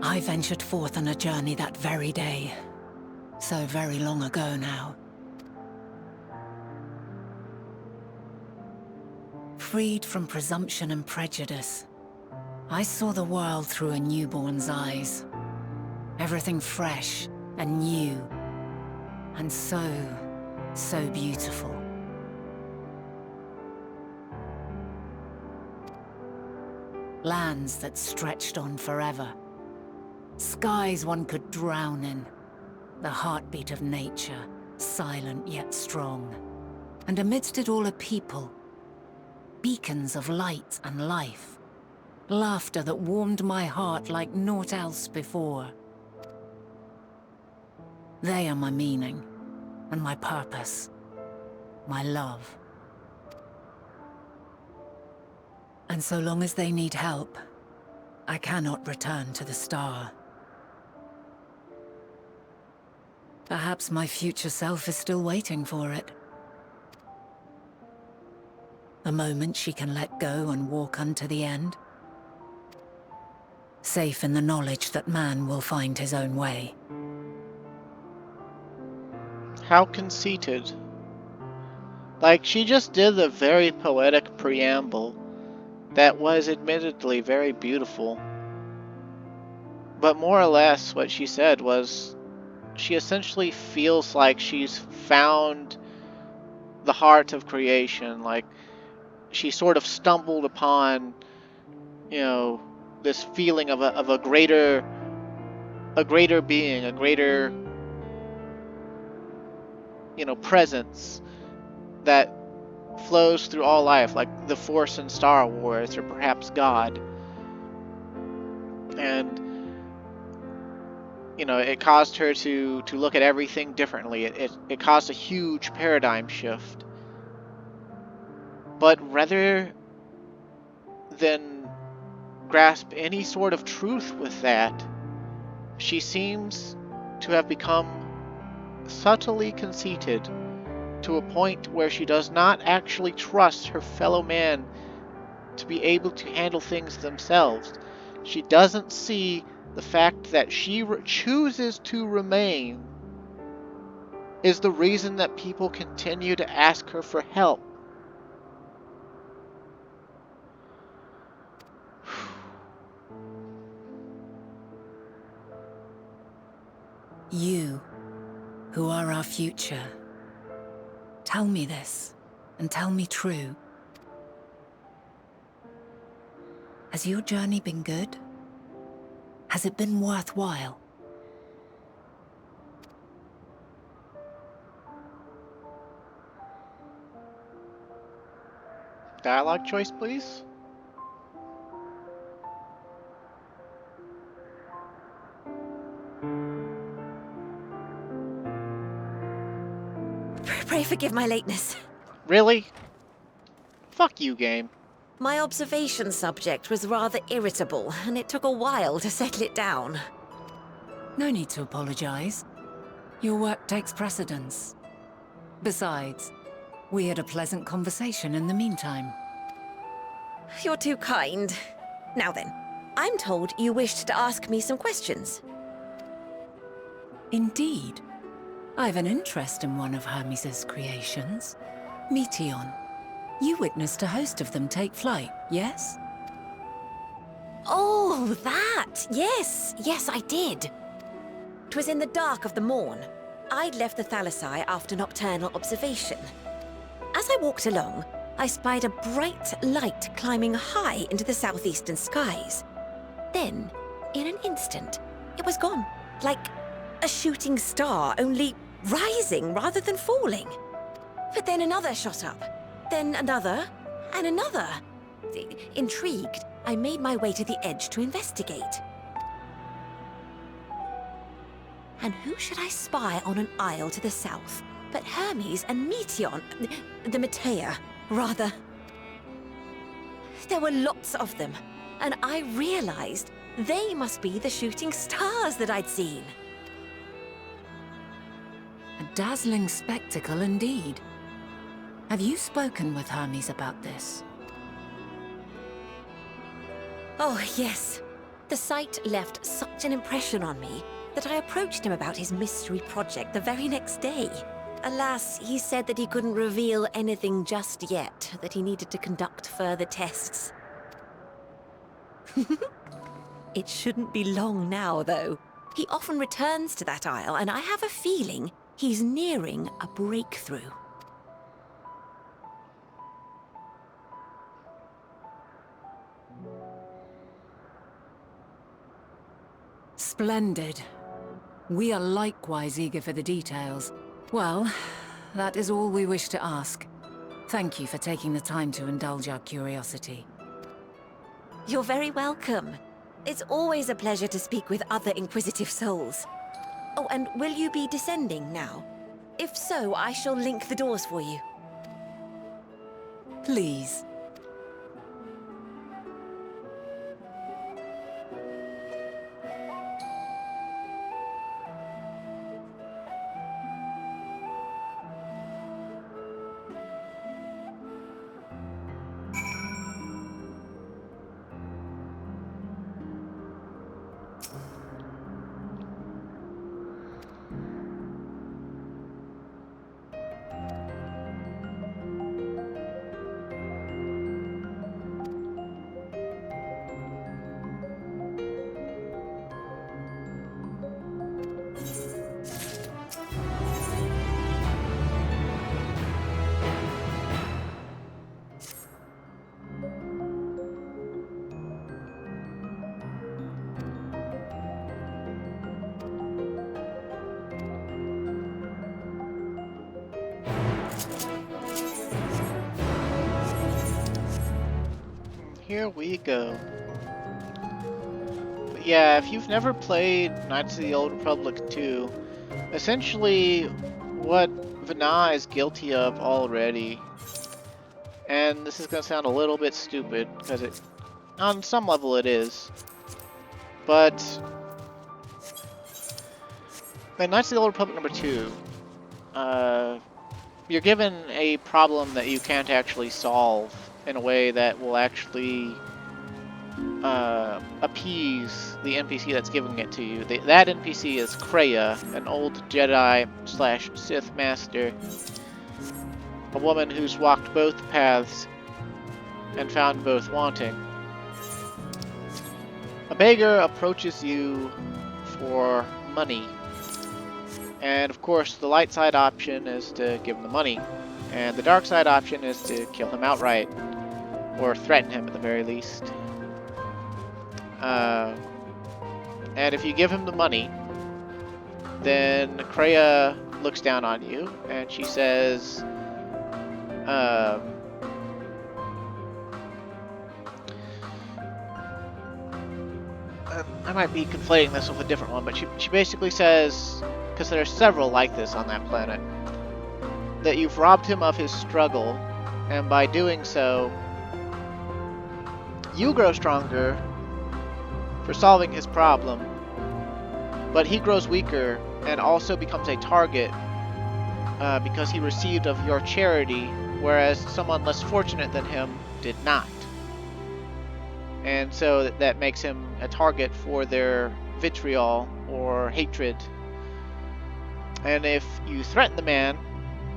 S3: I ventured forth on a journey that very day, so very long ago now. Freed from presumption and prejudice, I saw the world through a newborn's eyes. Everything fresh and new, and so beautiful. Lands that stretched on forever. Skies one could drown in. The heartbeat of nature, silent yet strong. And amidst it all a people. Beacons of light and life. Laughter that warmed my heart like naught else before. They are my meaning, and my purpose, my love. And so long as they need help, I cannot return to the star. Perhaps my future self is still waiting for it. The moment she can let go and walk unto the end. Safe in the knowledge that man will find his own way.
S1: How conceited. Like, she just did a very poetic preamble that was admittedly very beautiful. But more or less what she said was she essentially feels like she's found the heart of creation. Like, she sort of stumbled upon, this feeling of a greater being, a greater, presence that flows through all life, like the Force in Star Wars, or perhaps God. And it caused her to look at everything differently. It caused a huge paradigm shift. But rather than grasp any sort of truth with that, she seems to have become subtly conceited to a point where she does not actually trust her fellow man to be able to handle things themselves. She doesn't see the fact that she chooses to remain is the reason that people continue to ask her for help.
S3: You, who are our future, tell me this, and tell me true. Has your journey been good? Has it been worthwhile?
S1: Dialogue choice, please.
S6: Pray forgive my lateness.
S1: Really? Fuck you, game.
S6: My observation subject was rather irritable, and it took a while to settle it down.
S3: No need to apologize. Your work takes precedence. Besides, we had a pleasant conversation in the meantime.
S6: You're too kind. Now then, I'm told you wished to ask me some questions.
S3: Indeed. I've an interest in one of Hermes' creations. Meteon. You witnessed a host of them take flight, yes?
S6: Oh, that! Yes, I did. 'Twas in the dark of the morn. I'd left the Thalassai after nocturnal observation. As I walked along, I spied a bright light climbing high into the southeastern skies. Then, in an instant, it was gone. Like a shooting star, only rising rather than falling. But then another shot up. Then another, and another. Intrigued, I made my way to the edge to investigate. And who should I spy on an isle to the south but Hermes and Meteon, the Matea, rather. There were lots of them, and I realized they must be the shooting stars that I'd seen.
S3: A dazzling spectacle indeed. Have you spoken with Hermes about this?
S6: Oh, yes. The sight left such an impression on me that I approached him about his mystery project the very next day. Alas, he said that he couldn't reveal anything just yet, that he needed to conduct further tests. It shouldn't be long now, though. He often returns to that isle, and I have a feeling he's nearing a breakthrough.
S3: Splendid. We are likewise eager for the details. Well, that is all we wish to ask. Thank you for taking the time to indulge our curiosity.
S6: You're very welcome. It's always a pleasure to speak with other inquisitive souls. Oh, and will you be descending now? If so, I shall link the doors for you.
S3: Please.
S1: Here we go. But yeah, if you've never played Knights of the Old Republic 2, essentially what Venat is guilty of already, and this is going to sound a little bit stupid, because it, on some level it is, but in Knights of the Old Republic number 2, you're given a problem that you can't actually solve in a way that will actually appease the NPC that's giving it to you. That NPC is Kreia, an old Jedi slash Sith master, a woman who's walked both paths and found both wanting. A beggar approaches you for money, and of course the light side option is to give him the money, and the dark side option is to kill him outright, or threaten him at the very least. And if you give him the money, then Kreia looks down on you, and she says, I might be conflating this with a different one, but she basically says, because there are several like this on that planet, that you've robbed him of his struggle, and by doing so, you grow stronger for solving his problem, but he grows weaker and also becomes a target because he received of your charity, whereas someone less fortunate than him did not. And so that makes him a target for their vitriol or hatred. And if you threaten the man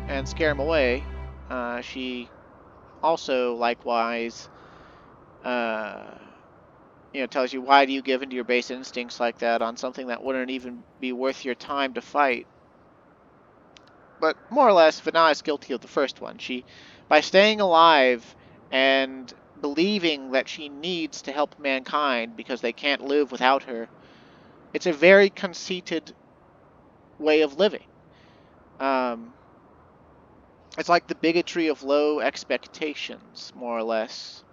S1: and scare him away, she also likewise tells you, why do you give into your base instincts like that on something that wouldn't even be worth your time to fight? But more or less, Venat is guilty of the first one. By staying alive and believing that she needs to help mankind because they can't live without her, it's a very conceited way of living. It's like the bigotry of low expectations, more or less.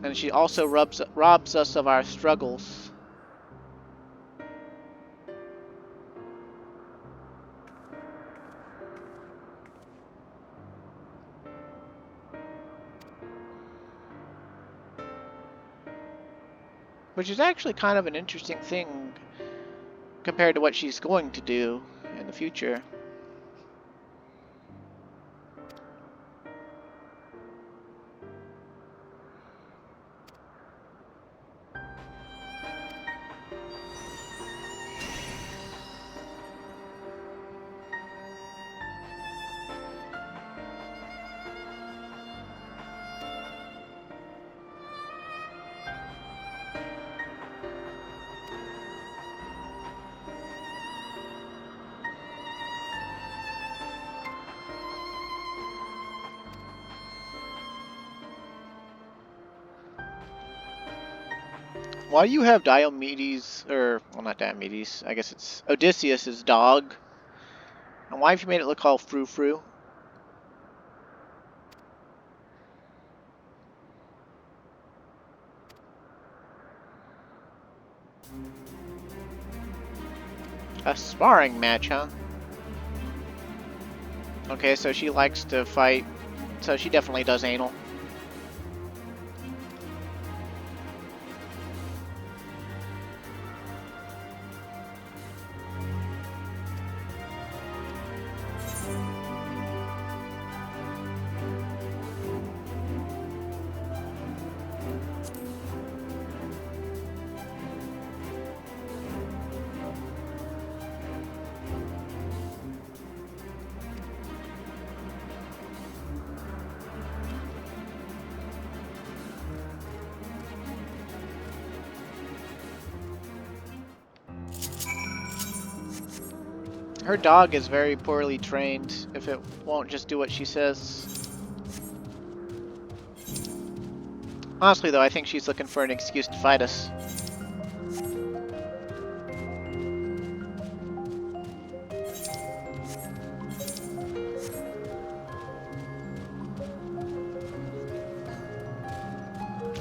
S1: And she also robs us of our struggles. Which is actually kind of an interesting thing compared to what she's going to do in the future. Why do you have Diomedes, or, well, not Diomedes, I guess it's Odysseus' dog? And why have you made it look all frou-frou? A sparring match, huh? Okay, so she likes to fight, so she definitely does anal. Her dog is very poorly trained if it won't just do what she says. Honestly though, I think she's looking for an excuse to fight us.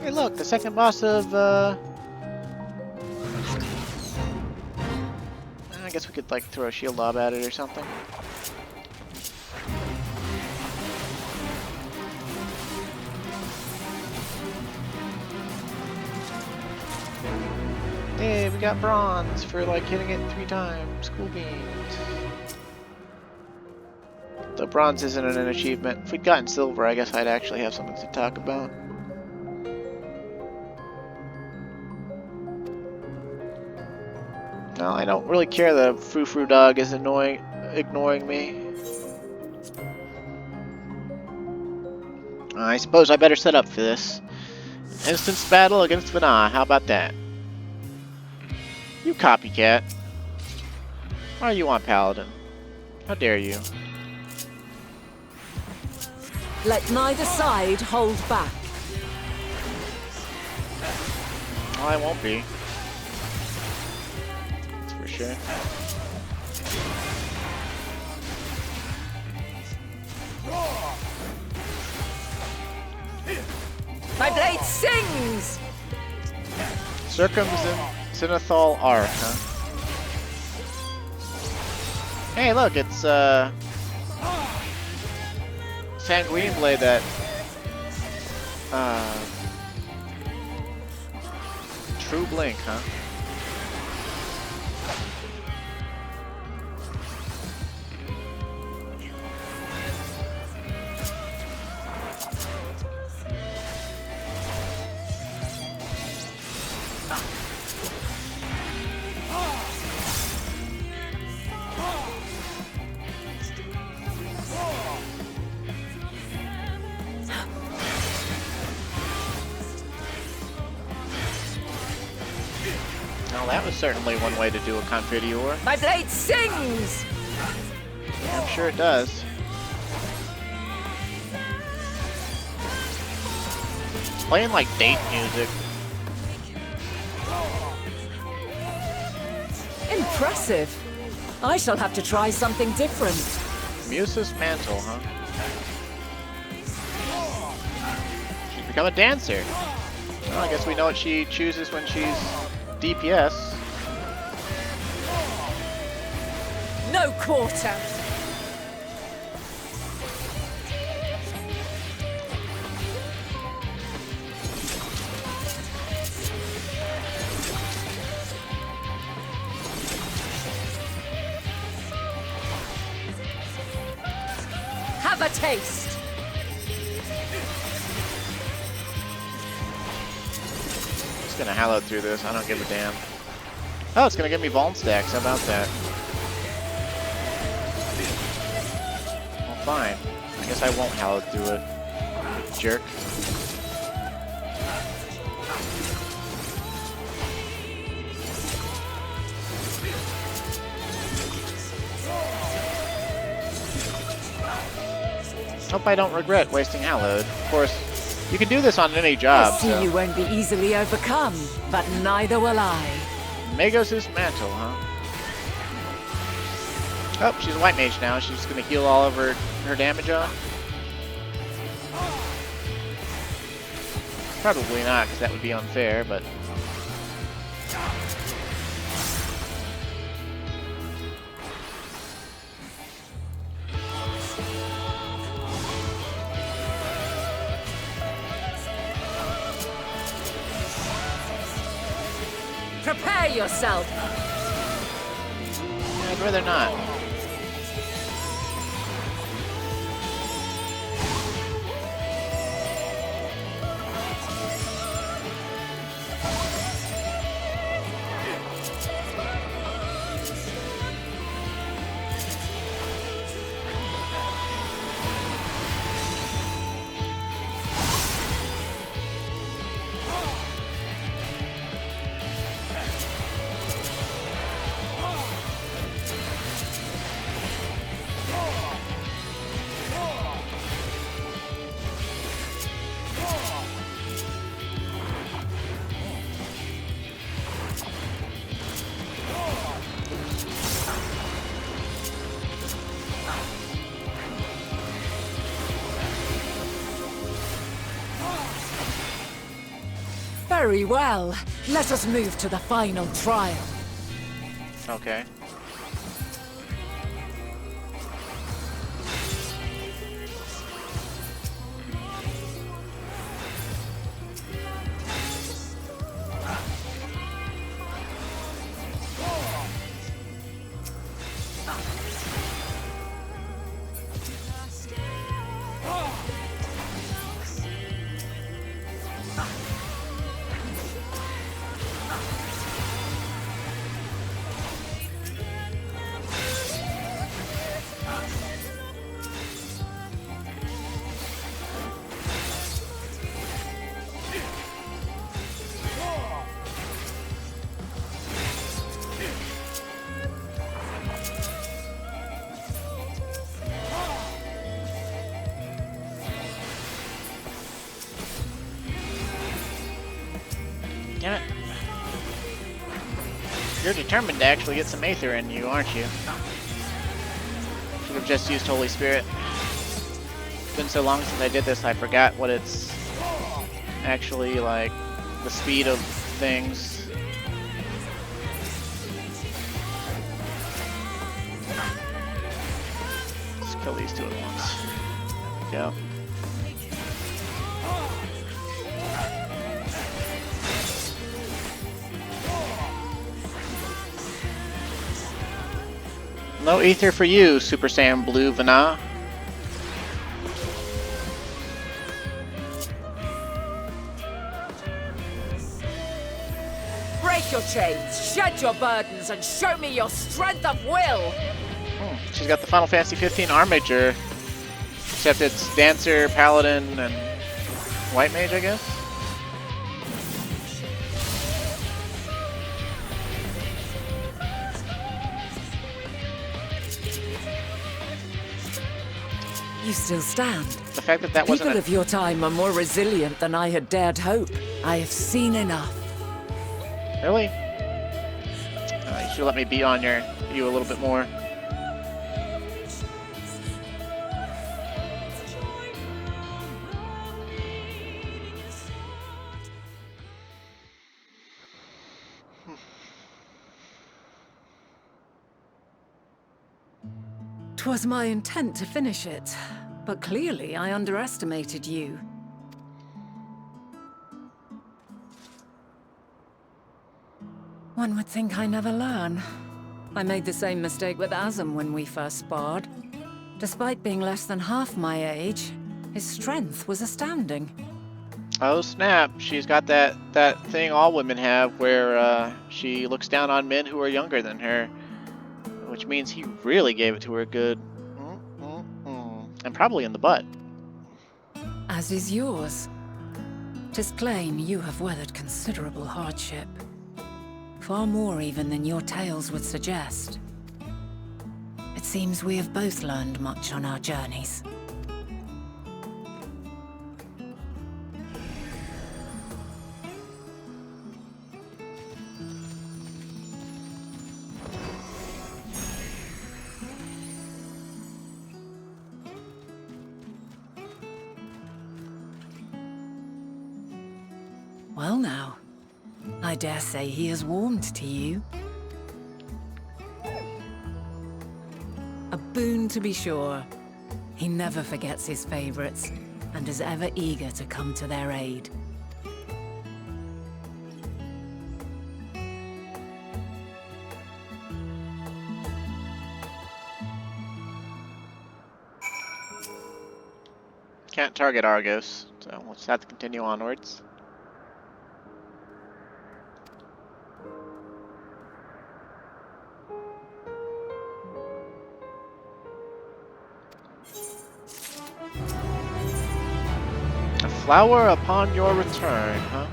S1: Hey, look, the second boss of, I guess we could, like, throw a shield lob at it or something. Hey, we got bronze for, like, hitting it 3 times. Cool beans. The bronze isn't an achievement. If we'd gotten silver, I guess I'd actually have something to talk about. No, I don't really care that a frou-frou dog is ignoring me. I suppose I better set up for this. An instance battle against Venat, how about that? You copycat. Why are you on Paladin? How dare you?
S3: Let neither side hold back.
S1: Well, I won't be. That's for sure.
S3: My blade sings!
S1: Circumzenithal Arc, huh? Hey, look, it's Sanguine Blade that True Blink, huh? Well, that was certainly one way to do a Confiteor.
S3: My blade sings!
S1: I'm sure it does. Playing like date music.
S3: Impressive. I shall have to try something different.
S1: Musa's Mantle, huh? She's become a dancer. Well, I guess we know what she chooses when she's DPS.
S3: No quarter. Have a taste.
S1: Just gonna hallow through this. I don't give a damn. Oh, it's gonna give me Vuln stacks. How about that? Well, fine. I guess I won't hallow through it. Jerk. Hope I don't regret wasting hallowed. Of course, you can do this on any job.
S3: I see you won't be easily overcome, but neither will I.
S1: Magos' Mantle, huh? Oh, she's a white mage now. She's just gonna heal all of her damage on. Probably not, because that would be unfair, but...
S3: Prepare yourself.
S1: I'd rather not.
S3: Very well. Let us move to the final trial.
S7: Okay. Damn it. You're determined to actually get some Aether in you, aren't you? Should have just used Holy Spirit. It's been so long since I did this, I forgot what it's actually like, the speed of things. Let's kill these two at once. There we go. No Aether for you, Super Saiyan Blue Venat.
S3: Break your chains, shed your burdens, and show me your strength of will!
S7: She's got the Final Fantasy 15 Armature, except it's Dancer, Paladin, and White Mage, I guess?
S3: You still stand.
S7: The fact that that wasn't
S3: People of your time are more resilient than I had dared hope. I have seen enough.
S7: Really? You should let me beat on you a little bit more.
S3: Twas my intent to finish it, but clearly I underestimated you. One would think I never learn. I made the same mistake with Azam when we first sparred. Despite being less than half my age, his strength was astounding.
S7: Oh snap, she's got that thing all women have where she looks down on men who are younger than her. Which means he really gave it to her good. And probably in the butt.
S3: As is yours. 'Tis plain you have weathered considerable hardship. Far more even than your tales would suggest. It seems we have both learned much on our journeys. Well now, I dare say he has warmed to you. A boon to be sure. He never forgets his favorites, and is ever eager to come to their aid.
S7: Can't target Argos, so we'll just have to continue onwards. A flower upon your return, huh?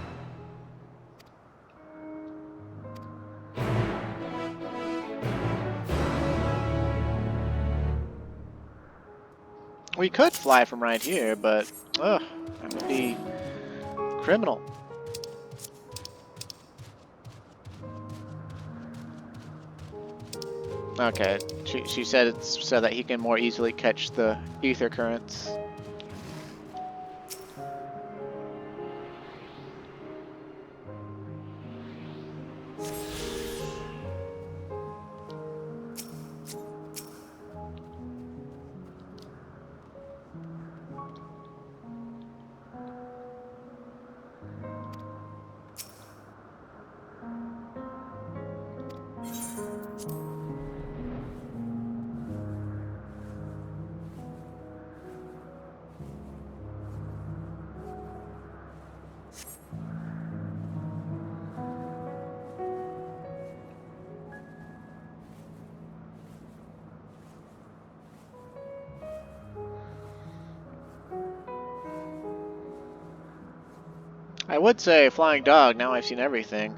S7: We could fly from right here, but ugh, that would be criminal. Okay, she said it's so that he can more easily catch the ether currents. I would say flying dog, now I've seen everything.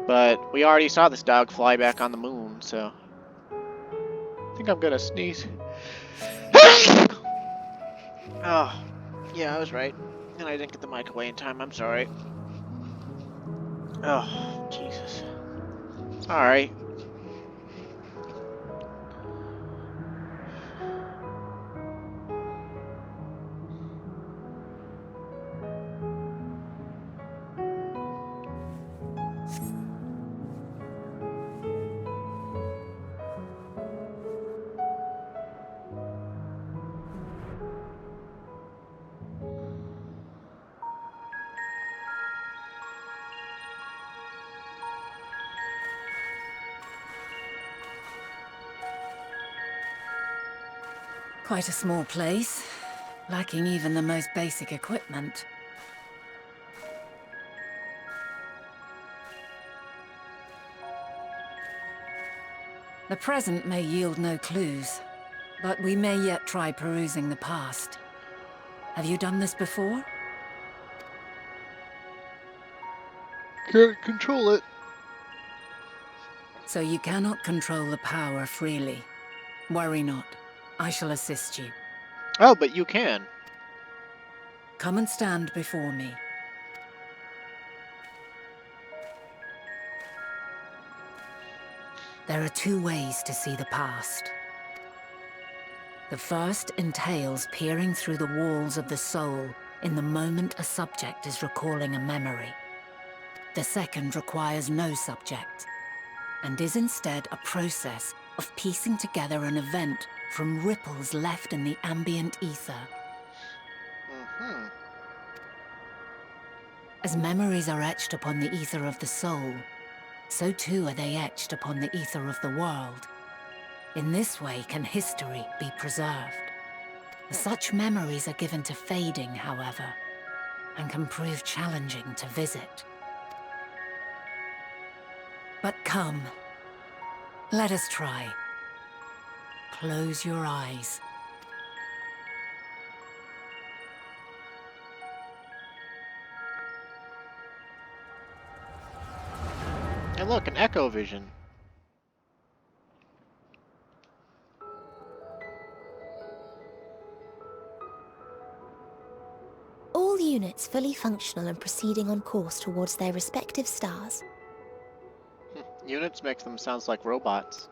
S7: But we already saw this dog fly back on the moon, so... I think I'm gonna sneeze. Oh, yeah, I was right. And I didn't get the mic away in time, I'm sorry. Oh, Jesus. Alright.
S3: Quite a small place, lacking even the most basic equipment. The present may yield no clues, but we may yet try perusing the past. Have you done this before?
S7: Can't control it.
S3: So you cannot control the power freely. Worry not. I shall assist you.
S7: Oh, but you can.
S3: Come and stand before me. There are two ways to see the past. The first entails peering through the walls of the soul in the moment a subject is recalling a memory. The second requires no subject, and is instead a process of piecing together an event from ripples left in the ambient ether.
S7: Mm-hmm.
S3: As memories are etched upon the ether of the soul, so too are they etched upon the ether of the world. In this way can history be preserved. Such memories are given to fading, however, and can prove challenging to visit. But come, let us try. Close your eyes.
S7: And look, an echo vision.
S8: All units fully functional and proceeding on course towards their respective stars.
S7: Units makes them sound like robots.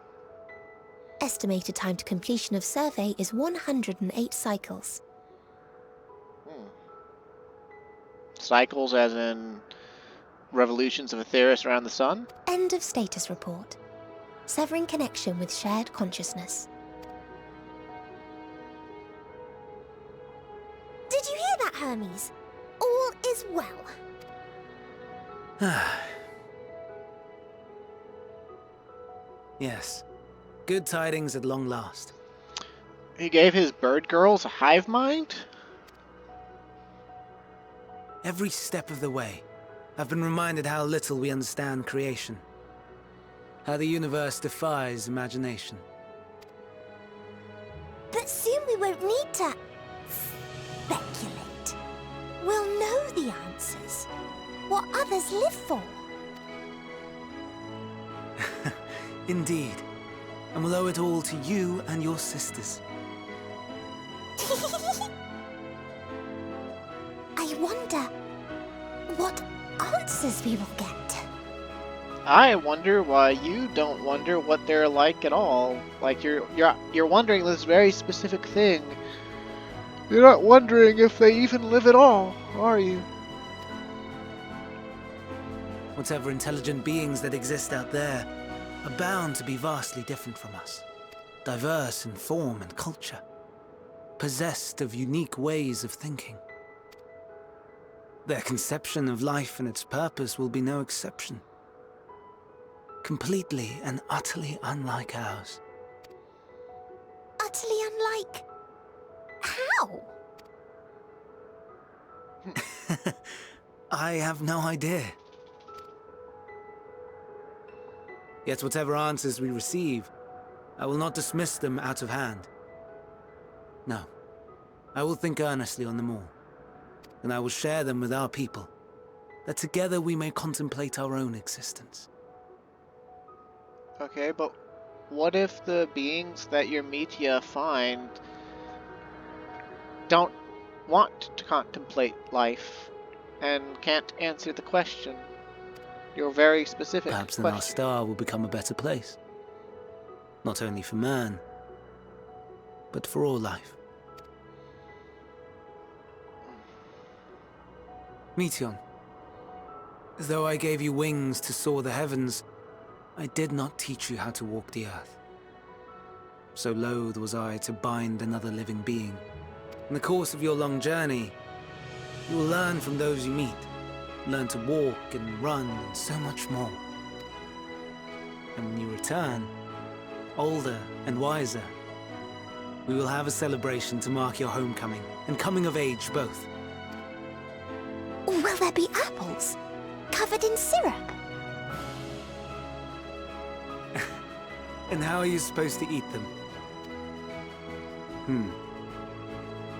S8: Estimated time to completion of survey is 108 cycles.
S7: Cycles as in revolutions of Aetheris around the sun?
S8: End of status report. Severing connection with shared consciousness. Did you hear that, Hermes? All is well.
S9: Yes. Good tidings at long last.
S7: He gave his bird girls a hive mind?
S9: Every step of the way, I've been reminded how little we understand creation. How the universe defies imagination.
S8: But soon we won't need to speculate. We'll know the answers. What others live for.
S9: Indeed. And we'll owe it all to you and your sisters.
S8: I wonder what answers we will get.
S7: I wonder why you don't wonder what they're like at all. Like you're wondering this very specific thing. You're not wondering if they even live at all, are you?
S9: Whatever intelligent beings that exist out there are bound to be vastly different from us. Diverse in form and culture. Possessed of unique ways of thinking. Their conception of life and its purpose will be no exception. Completely and utterly unlike ours.
S8: Utterly unlike... how?
S9: I have no idea. Yet whatever answers we receive, I will not dismiss them out of hand. No, I will think earnestly on them all, and I will share them with our people, that together we may contemplate our own existence.
S7: Okay, but what if the beings that your Metia find don't want to contemplate life and can't answer the question? Your very specific
S9: Perhaps then our
S7: question.
S9: star will become a better place. Not only for man, but for all life. Meteon, though I gave you wings to soar the heavens, I did not teach you how to walk the earth. So loath was I to bind another living being. In the course of your long journey, you will learn from those you meet. Learn to walk and run and so much more. And when you return, older and wiser, we will have a celebration to mark your homecoming and coming of age both.
S8: Will there be apples? Covered in syrup?
S9: And how are you supposed to eat them?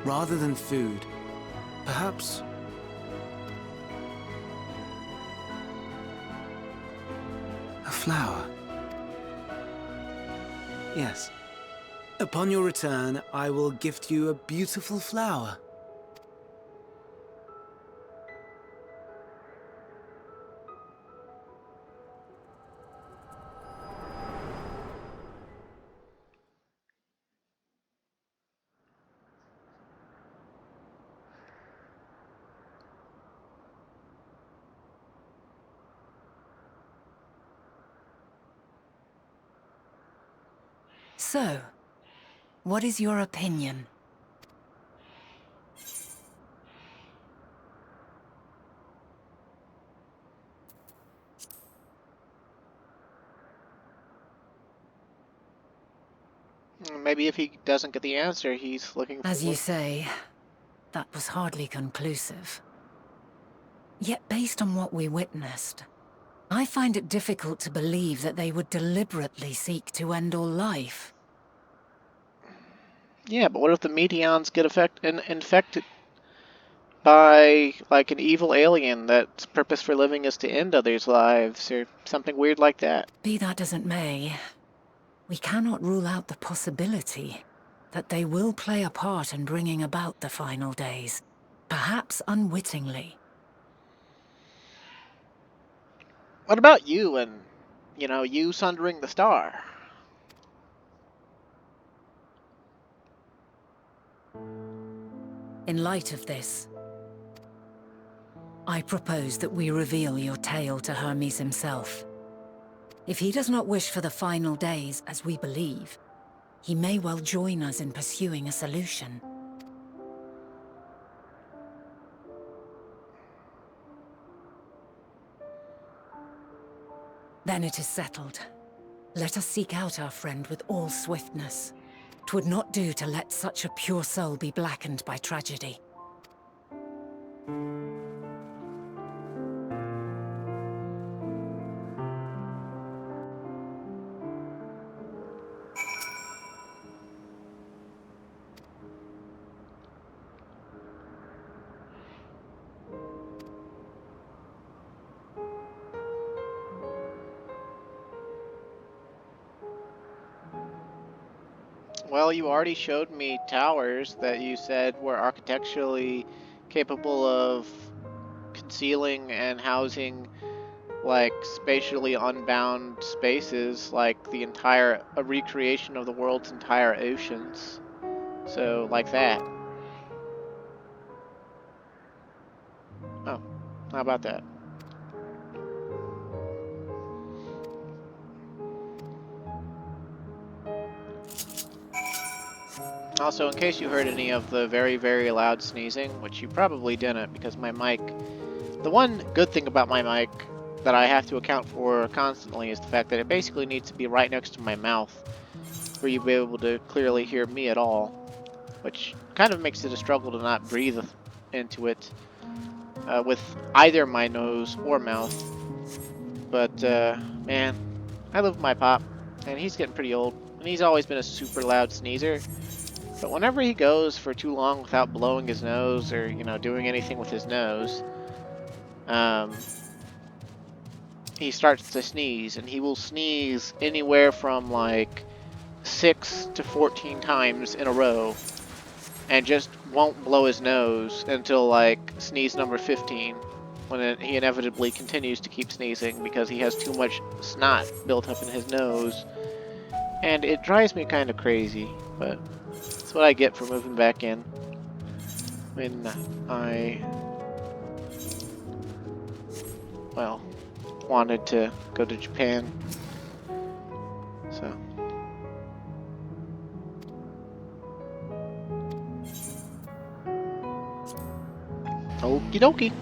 S9: Rather than food, perhaps... a flower. Yes. Upon your return, I will gift you a beautiful flower.
S3: So, what is your opinion?
S7: Maybe if he doesn't get the answer he's looking for.
S3: As you say, that was hardly conclusive. Yet based on what we witnessed, I find it difficult to believe that they would deliberately seek to end all life.
S7: Yeah, but what if the Meteons get infected by, like, an evil alien that's purpose for living is to end others' lives, or something weird like that?
S3: Be that as it may, we cannot rule out the possibility that they will play a part in bringing about the final days, perhaps unwittingly.
S7: What about you and, you sundering the star?
S3: In light of this, I propose that we reveal your tale to Hermes himself. If he does not wish for the final days, as we believe, he may well join us in pursuing a solution. Then it is settled. Let us seek out our friend with all swiftness. 'Twould not do to let such a pure soul be blackened by tragedy.
S7: Well, you already showed me towers that you said were architecturally capable of concealing and housing, like, spatially unbound spaces, like a recreation of the world's entire oceans. So, like that. Oh, how about that? Also, in case you heard any of the very, very loud sneezing, which you probably didn't because my mic... The one good thing about my mic that I have to account for constantly is the fact that it basically needs to be right next to my mouth for you to be able to clearly hear me at all, which kind of makes it a struggle to not breathe into it with either my nose or mouth. But, man, I live with my pop, and he's getting pretty old, and he's always been a super loud sneezer. But whenever he goes for too long without blowing his nose or, doing anything with his nose, he starts to sneeze, and he will sneeze anywhere from like 6 to 14 times in a row, and just won't blow his nose until like sneeze number 15, when he inevitably continues to keep sneezing because he has too much snot built up in his nose. And it drives me kind of crazy, but that's what I get for moving back in when I, well, wanted to go to Japan. So. Okie dokie.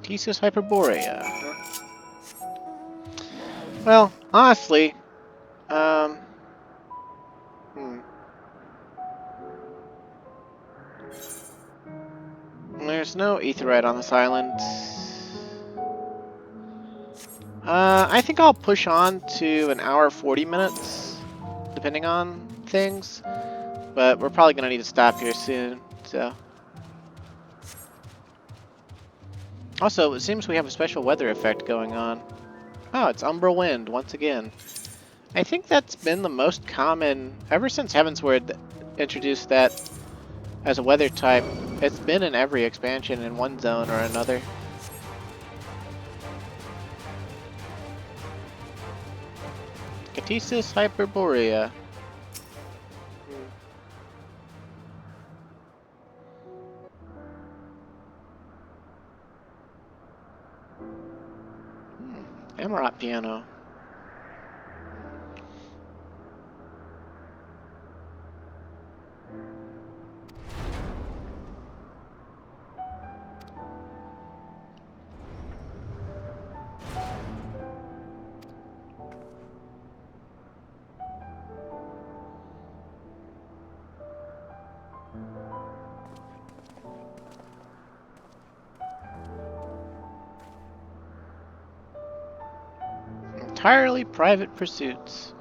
S7: Thesis Hyperborea. Well, honestly, there's no aetherite on this island. I think I'll push on to an hour 40 minutes, depending on things. But we're probably gonna need to stop here soon, so. Also, it seems we have a special weather effect going on. Oh, it's Umbral Wind once again. I think that's been the most common ever since Heavensward introduced that as a weather type. It's been in every expansion in one zone or another. Catesis Hyperborea. Amarat piano. Entirely private pursuits.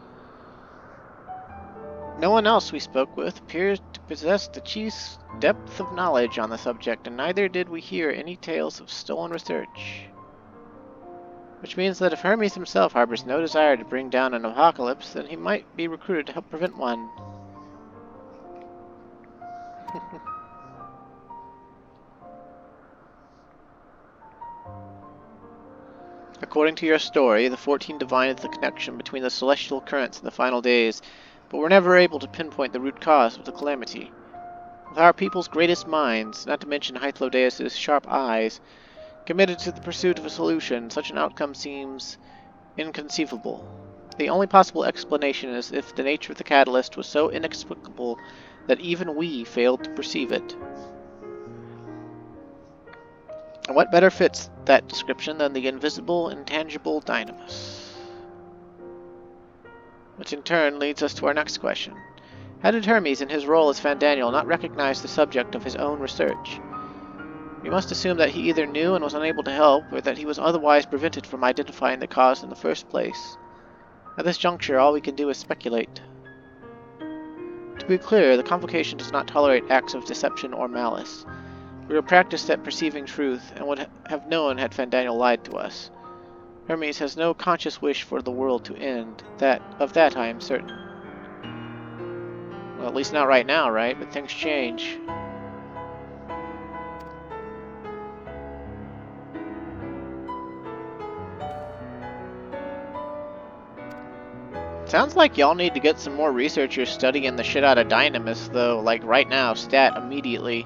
S7: No one else we spoke with appears to possess the chief's depth of knowledge on the subject, and neither did we hear any tales of stolen research. Which means that if Hermes himself harbors no desire to bring down an apocalypse, then he might be recruited to help prevent one. According to your story, the 14 divined the connection between the celestial currents in the final days, but were never able to pinpoint the root cause of the calamity. With our people's greatest minds, not to mention Hythlodaeus' sharp eyes, committed to the pursuit of a solution, such an outcome seems inconceivable. The only possible explanation is if the nature of the catalyst was so inexplicable that even we failed to perceive it. And what better fits that description than the invisible, intangible dynamis? Which in turn leads us to our next question. How did Hermes, in his role as Fandaniel, not recognize the subject of his own research? We must assume that he either knew and was unable to help, or that he was otherwise prevented from identifying the cause in the first place. At this juncture, all we can do is speculate. To be clear, the Convocation does not tolerate acts of deception or malice. We are practiced at perceiving truth, and would have known had Fandaniel lied to us. Hermes has no conscious wish for the world to end. Of that I am certain. Well, at least not right now, right? But things change. Sounds like y'all need to get some more researchers studying the shit out of Dynamis, though. Like right now, stat immediately.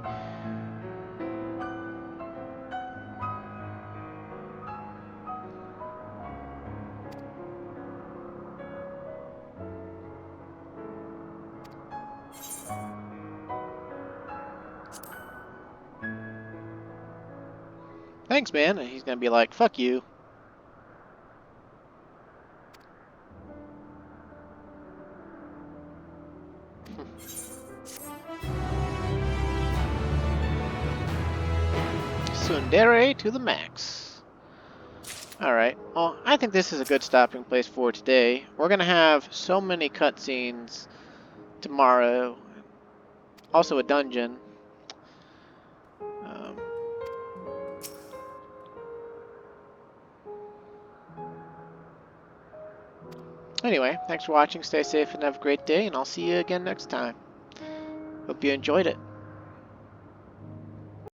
S7: Thanks, man. And he's gonna be like, fuck you. Tsundere to the max. Alright, well, I think this is a good stopping place for today. We're going to have so many cutscenes tomorrow. Also a dungeon. Anyway, thanks for watching, stay safe and have a great day, and I'll see you again next time. Hope you enjoyed it.